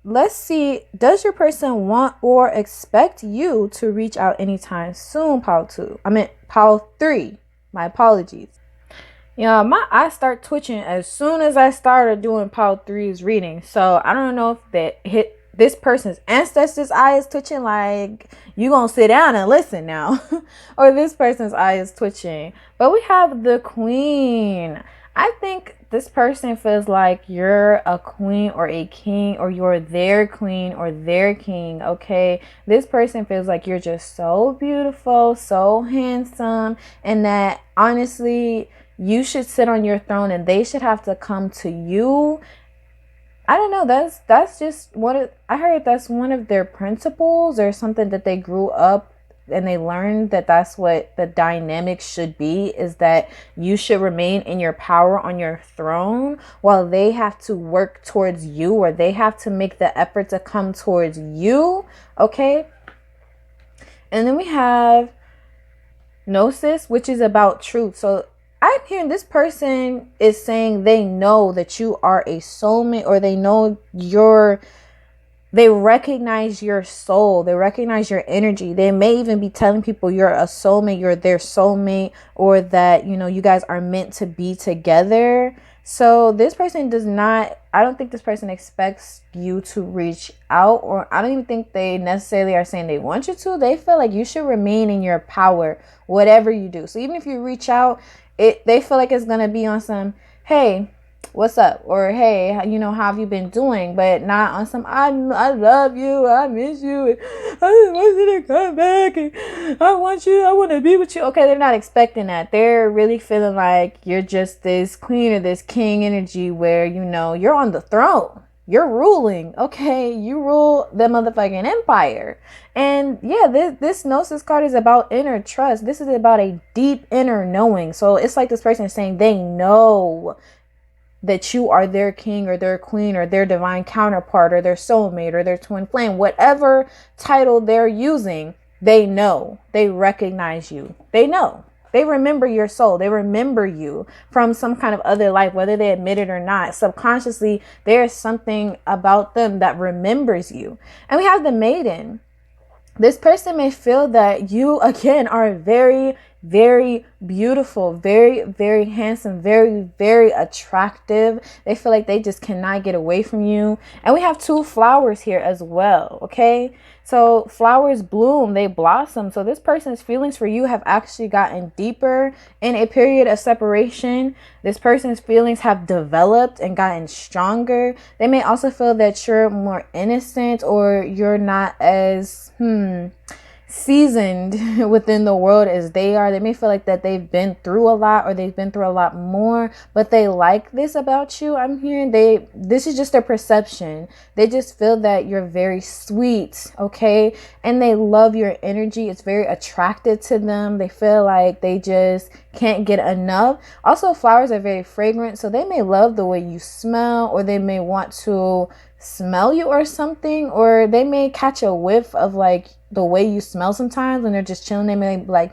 let's see, does your person want or expect you to reach out anytime soon? Pile 3, my apologies. Yeah, my eyes start twitching as soon as I started doing pile 3's reading. So I don't know if this person's ancestors' eye is twitching, like you gonna sit down and listen now, or this person's eye is twitching. But we have the Queen. I think this person feels like you're a queen or a king, or you're their queen or their king. Okay, this person feels like you're just so beautiful, so handsome, and that honestly you should sit on your throne and they should have to come to you. I don't know, that's just I heard that's one of their principles or something that they grew up and they learned that that's what the dynamic should be, is that you should remain in your power on your throne while they have to work towards you, or they have to make the effort to come towards you. Okay. And then we have Gnosis, which is about truth. So I'm hearing this person is saying they know that you are a soulmate, or they know they recognize your soul. They recognize your energy. They may even be telling people you're a soulmate, you're their soulmate, or that, you guys are meant to be together. So this person I don't think this person expects you to reach out, or I don't even think they necessarily are saying they want you to. They feel like you should remain in your power, whatever you do. So even if you reach out, they feel like it's going to be on some, hey, what's up? Or, hey, how have you been doing? But not on some, I love you, I miss you, I want you to come back, and I want to be with you. Okay, they're not expecting that. They're really feeling like you're just this queen or this king energy where, you're on the throne. You're ruling, okay? You rule the motherfucking empire. And yeah, this Gnosis card is about inner trust. This is about a deep inner knowing. So it's like this person is saying they know that you are their king or their queen or their divine counterpart or their soulmate or their twin flame. Whatever title they're using, they know. They recognize you. They know. They remember your soul. They remember you from some kind of other life, whether they admit it or not. Subconsciously, there's something about them that remembers you. And we have the Maiden. This person may feel that you, again, are very, very beautiful, very, very handsome, very, very attractive. They feel like they just cannot get away from you. And we have two flowers here as well, okay? So flowers bloom, they blossom. So this person's feelings for you have actually gotten deeper in a period of separation. This person's feelings have developed and gotten stronger. They may also feel that you're more innocent or you're not as seasoned within the world as they are. They may feel like that they've been through a lot or they've been through a lot more, but they like this about you. I'm hearing this is just their perception. They just feel that you're very sweet, okay? And they love your energy. It's very attractive to them. They feel like they just can't get enough. Also, flowers are very fragrant, so they may love the way you smell, or they may want to smell you or something, or they may catch a whiff of like the way you smell sometimes when they're just chilling. They may be like,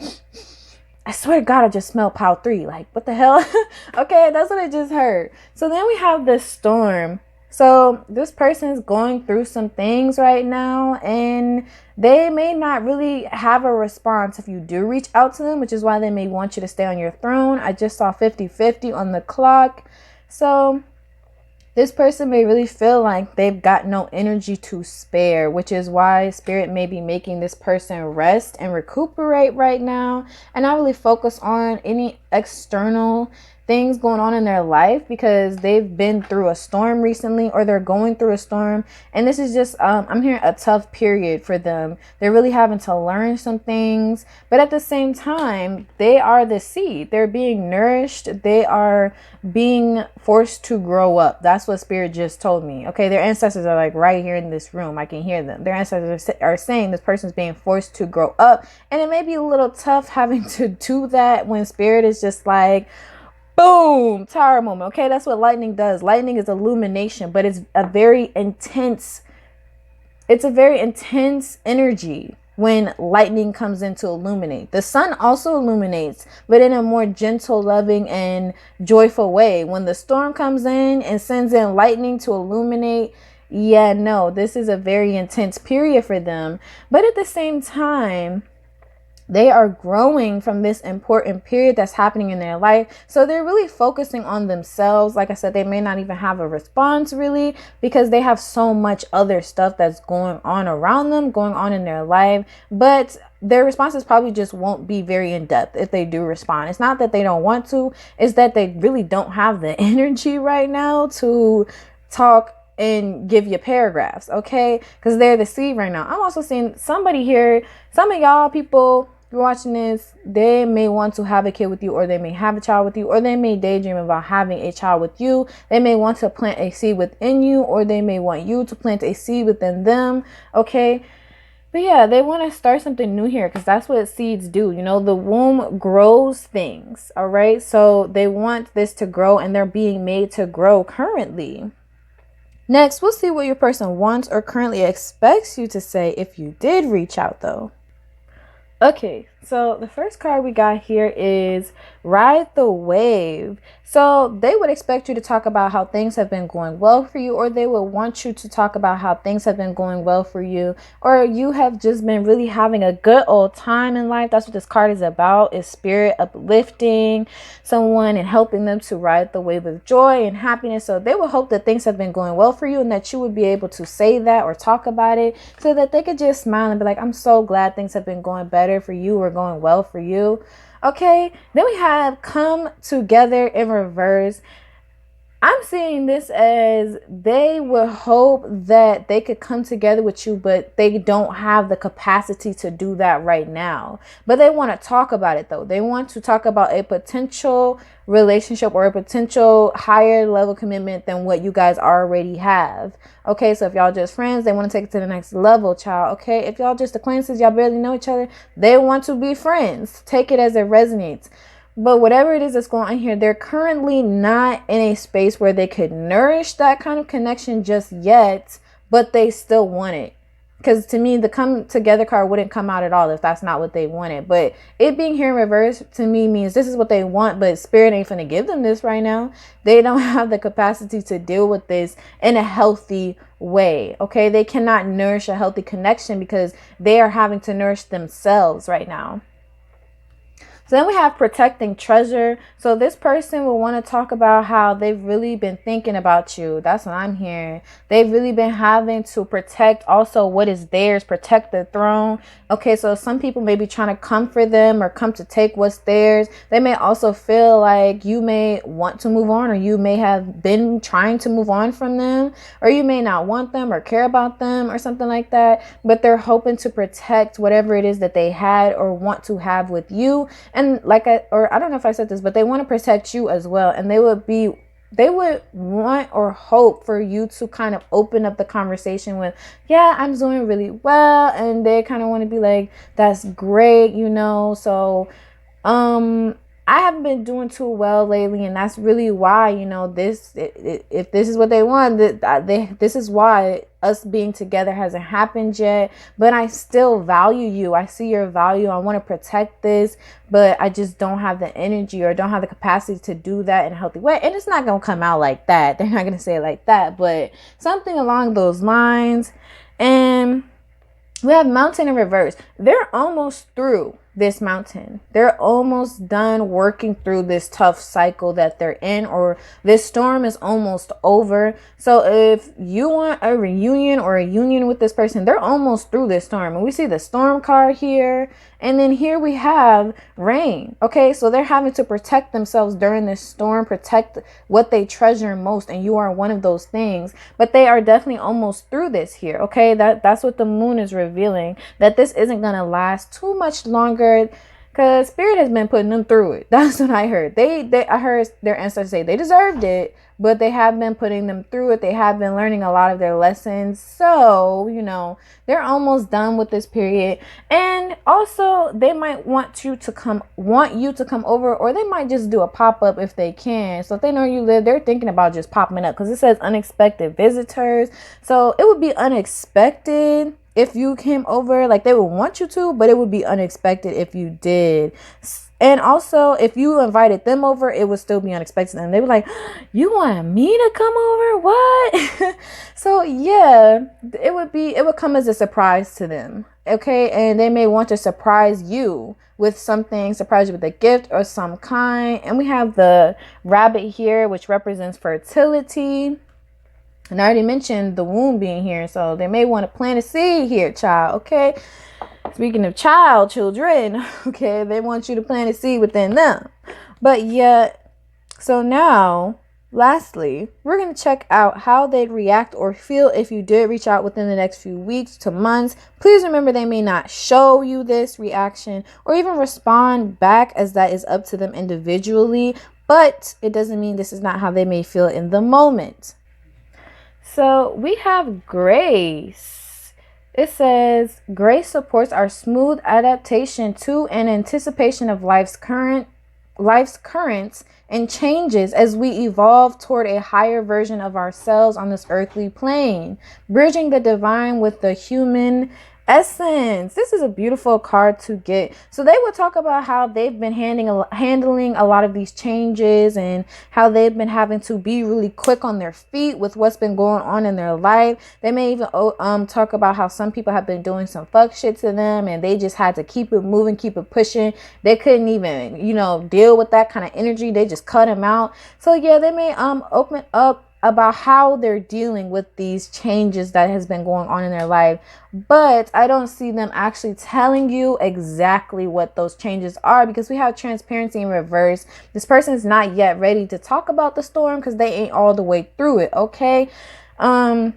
I swear to God, I just smelled pile 3. Like, what the hell? Okay, that's what I just heard. So then we have the Storm. So this person is going through some things right now, and they may not really have a response if you do reach out to them, which is why they may want you to stay on your throne. I just saw 50-50 on the clock. So this person may really feel like they've got no energy to spare, which is why Spirit may be making this person rest and recuperate right now and not really focus on any external things going on in their life, because they've been through a storm recently, or they're going through a storm, and this is just I'm hearing a tough period for them. They're really having to learn some things, but at the same time, they are the seed. They're being nourished. They are being forced to grow up. That's what Spirit just told me. Okay, their ancestors are like right here in this room. I can hear them. Their ancestors are saying this person's being forced to grow up, and it may be a little tough having to do that when Spirit is just like, boom, tower moment. Okay, that's what lightning does. Lightning is illumination, but it's a very intense energy when lightning comes in to illuminate. The sun also illuminates, but in a more gentle, loving, and joyful way. When the storm comes in and sends in lightning to illuminate, yeah, no, this is a very intense period for them. But at the same time, they are growing from this important period that's happening in their life. So they're really focusing on themselves. Like I said, they may not even have a response really, because they have so much other stuff that's going on around them, going on in their life. But their responses probably just won't be very in depth if they do respond. It's not that they don't want to, it's that they really don't have the energy right now to talk and give you paragraphs, okay? Because they're the seed right now. I'm also seeing somebody here, some of y'all people, you're watching this, they may want to have a kid with you, or they may have a child with you, or they may daydream about having a child with you. They may want to plant a seed within you, or they may want you to plant a seed within them, okay? But yeah, they want to start something new here, because that's what seeds do. You know, the womb grows things, all right? So they want this to grow, and they're being made to grow currently. Next, we'll see what your person wants or currently expects you to say if you did reach out, though. Okay, so the first card we got here is Ride the Wave. So they would expect you to talk about how things have been going well for you, or they would want you to talk about how things have been going well for you, or you have just been really having a good old time in life. That's what this card is about, is Spirit uplifting someone and helping them to ride the wave of joy and happiness. So they would hope that things have been going well for you, and that you would be able to say that or talk about it, so that they could just smile and be like, I'm so glad things have been going better for you or going well for you. Okay, then we have Come Together in reverse. I'm seeing this as they would hope that they could come together with you, but they don't have the capacity to do that right now. But they want to talk about it though. They want to talk about a potential relationship or a potential higher level commitment than what you guys already have. Okay, so if y'all just friends, they want to take it to the next level, child. Okay, if y'all just acquaintances, y'all barely know each other, they want to be friends. Take it as it resonates. But whatever it is that's going on here, they're currently not in a space where they could nourish that kind of connection just yet, but they still want it. Because to me, the come together card wouldn't come out at all if that's not what they wanted. But it being here in reverse to me means this is what they want, but spirit ain't finna give them this right now. They don't have the capacity to deal with this in a healthy way. Okay, they cannot nourish a healthy connection because they are having to nourish themselves right now. So then we have protecting treasure. So this person will want to talk about how they've really been thinking about you. That's what I'm hearing. They've really been having to protect also what is theirs, protect the throne. Okay, so some people may be trying to come for them or come to take what's theirs. They may also feel like you may want to move on, or you may have been trying to move on from them, or you may not want them or care about them or something like that. But they're hoping to protect whatever it is that they had or want to have with you. And I don't know if I said this, but they want to protect you as well. And they would want or hope for you to kind of open up the conversation with, yeah, I'm doing really well. And they kind of want to be like, that's great, So, I haven't been doing too well lately, and that's really why, if this is what they want, this is why us being together hasn't happened yet. But I still value you. I see your value. I want to protect this, but I just don't have the energy or don't have the capacity to do that in a healthy way. And it's not going to come out like that. They're not going to say it like that, but something along those lines. And we have mountain in reverse. They're almost through this mountain. They're almost done working through this tough cycle that they're in, or this storm is almost over. So if you want a reunion or a union with this person, they're almost through this storm. And we see the storm card here. And then here we have rain. Okay, so they're having to protect themselves during this storm, protect what they treasure most. And you are one of those things. But they are definitely almost through this here. Okay, that's what the moon is revealing, that this isn't going to last too much longer, because spirit has been putting them through it. That's what I heard. I heard their ancestors say they deserved it, but they have been putting them through it. They have been learning a lot of their lessons. So, they're almost done with this period. And also they might want you to come over, or they might just do a pop-up if they can. So if they know you live, they're thinking about just popping up, because it says unexpected visitors. So it would be unexpected if you came over. Like, they would want you to, but it would be unexpected if you did. And also, if you invited them over, it would still be unexpected. And they were like, you want me to come over? What? So yeah, it would come as a surprise to them. Okay. And they may want to surprise you with something, surprise you with a gift or some kind. And we have the rabbit here, which represents fertility. And I already mentioned the womb being here. So they may want to plant a seed here, child. Okay. Speaking of children, okay, they want you to plant a seed within them. But yet, so now, lastly, we're going to check out how they'd react or feel if you did reach out within the next few weeks to months. Please remember, they may not show you this reaction or even respond back, as that is up to them individually. But it doesn't mean this is not how they may feel in the moment. So we have Grace. It says, grace supports our smooth adaptation to and anticipation of life's currents and changes as we evolve toward a higher version of ourselves on this earthly plane, bridging the divine with the human essence. This is a beautiful card to get. So they will talk about how they've been handling a lot of these changes, and how they've been having to be really quick on their feet with what's been going on in their life. They may even talk about how some people have been doing some fuck shit to them, and they just had to keep it moving, keep it pushing. They couldn't even, deal with that kind of energy. They just cut them out. So yeah, they may open up about how they're dealing with these changes that has been going on in their life, but I don't see them actually telling you exactly what those changes are, because we have transparency in reverse. This person is not yet ready to talk about the storm because they ain't all the way through it. Okay. I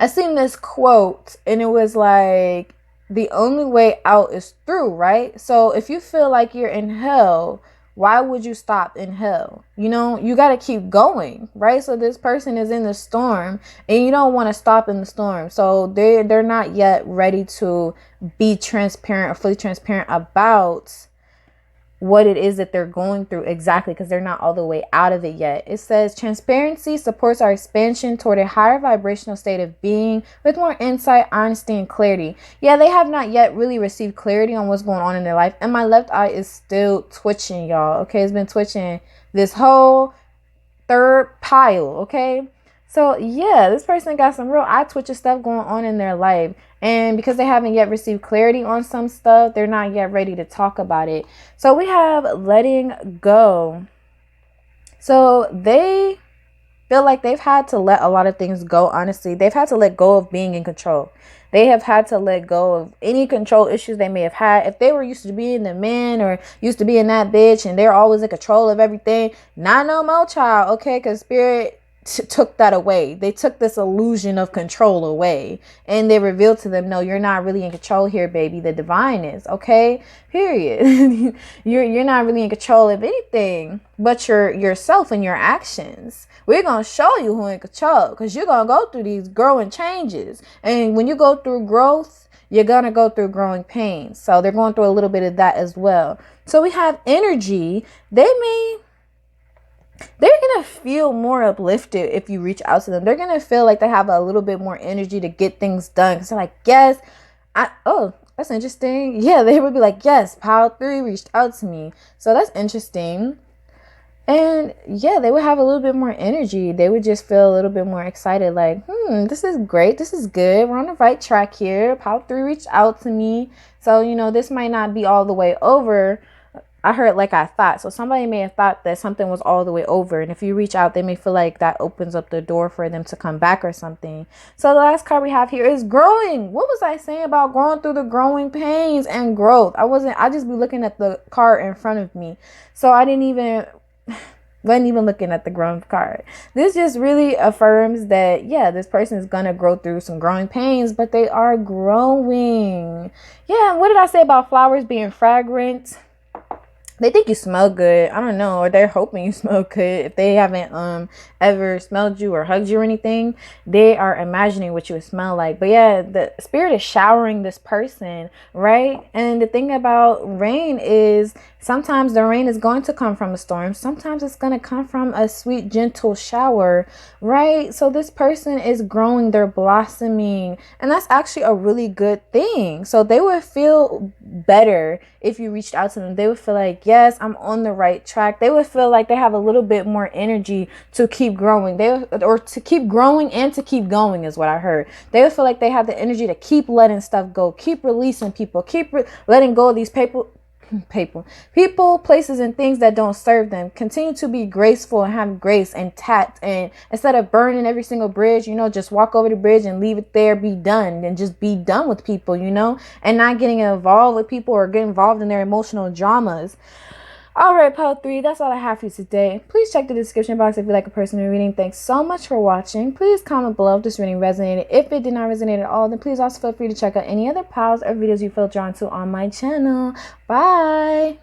seen this quote and it was like, the only way out is through, right? So if you feel like you're in hell, why would you stop in hell? You know, you got to keep going, right? So this person is in the storm and you don't want to stop in the storm. So they're not yet ready to be transparent or fully transparent about what it is that they're going through exactly, because they're not all the way out of it yet. It says transparency supports our expansion toward a higher vibrational state of being with more insight, honesty, and clarity. Yeah, they have not yet really received clarity on what's going on in their life, and my left eye is still twitching, y'all. Okay, it's been twitching this whole third pile. Okay, so yeah, this person got some real eye twitcher stuff going on in their life. And because they haven't yet received clarity on some stuff, they're not yet ready to talk about it. So we have letting go. So they feel like they've had to let a lot of things go, honestly. They've had to let go of being in control. They have had to let go of any control issues they may have had. If they were used to being the man or used to being that bitch and they're always in control of everything, not no more, child. Okay, because spirit took that away. They took this illusion of control away and they revealed to them, no, you're not really in control here, baby. The divine is. Okay, period. you're not really in control of anything but yourself and your actions. We're gonna show you who in control, because you're gonna go through these growing changes, and when you go through growth, you're gonna go through growing pains. So they're going through a little bit of that as well. So we have energy. They're going to feel more uplifted if you reach out to them. They're going to feel like they have a little bit more energy to get things done. Because they're like, yes, that's interesting. Yeah, they would be like, yes, Pile 3 reached out to me. So that's interesting. And yeah, they would have a little bit more energy. They would just feel a little bit more excited. Like, this is great. This is good. We're on the right track here. Pile 3 reached out to me. So, this might not be all the way over. I heard like I thought. So somebody may have thought that something was all the way over. And if you reach out, they may feel like that opens up the door for them to come back or something. So the last card we have here is growing. What was I saying about going through the growing pains and growth? I just be looking at the card in front of me. So I wasn't even looking at the growth card. This just really affirms that, yeah, this person is going to grow through some growing pains, but they are growing. Yeah. And what did I say about flowers being fragrant? They think you smell good. I don't know. Or they're hoping you smell good. If they haven't ever smelled you or hugged you or anything, they are imagining what you would smell like. But yeah, the spirit is showering this person, right? And the thing about rain is sometimes the rain is going to come from a storm. Sometimes it's going to come from a sweet, gentle shower, right? So this person is growing. They're blossoming. And that's actually a really good thing. So they would feel better if you reached out to them. They would feel like, yes, I'm on the right track. They would feel like they have a little bit more energy to keep growing. Or to keep growing and to keep going is what I heard. They would feel like they have the energy to keep letting stuff go, keep releasing people, keep letting go of these people, places, and things that don't serve them. Continue to be graceful and have grace and tact, and instead of burning every single bridge, just walk over the bridge and leave it there, be done, and just be done with people, and not getting involved with people or get involved in their emotional dramas. All right, Pile 3, that's all I have for you today. Please check the description box if you like a personal reading. Thanks so much for watching. Please comment below if this reading resonated. If it did not resonate at all, then please also feel free to check out any other piles or videos you feel drawn to on my channel. Bye.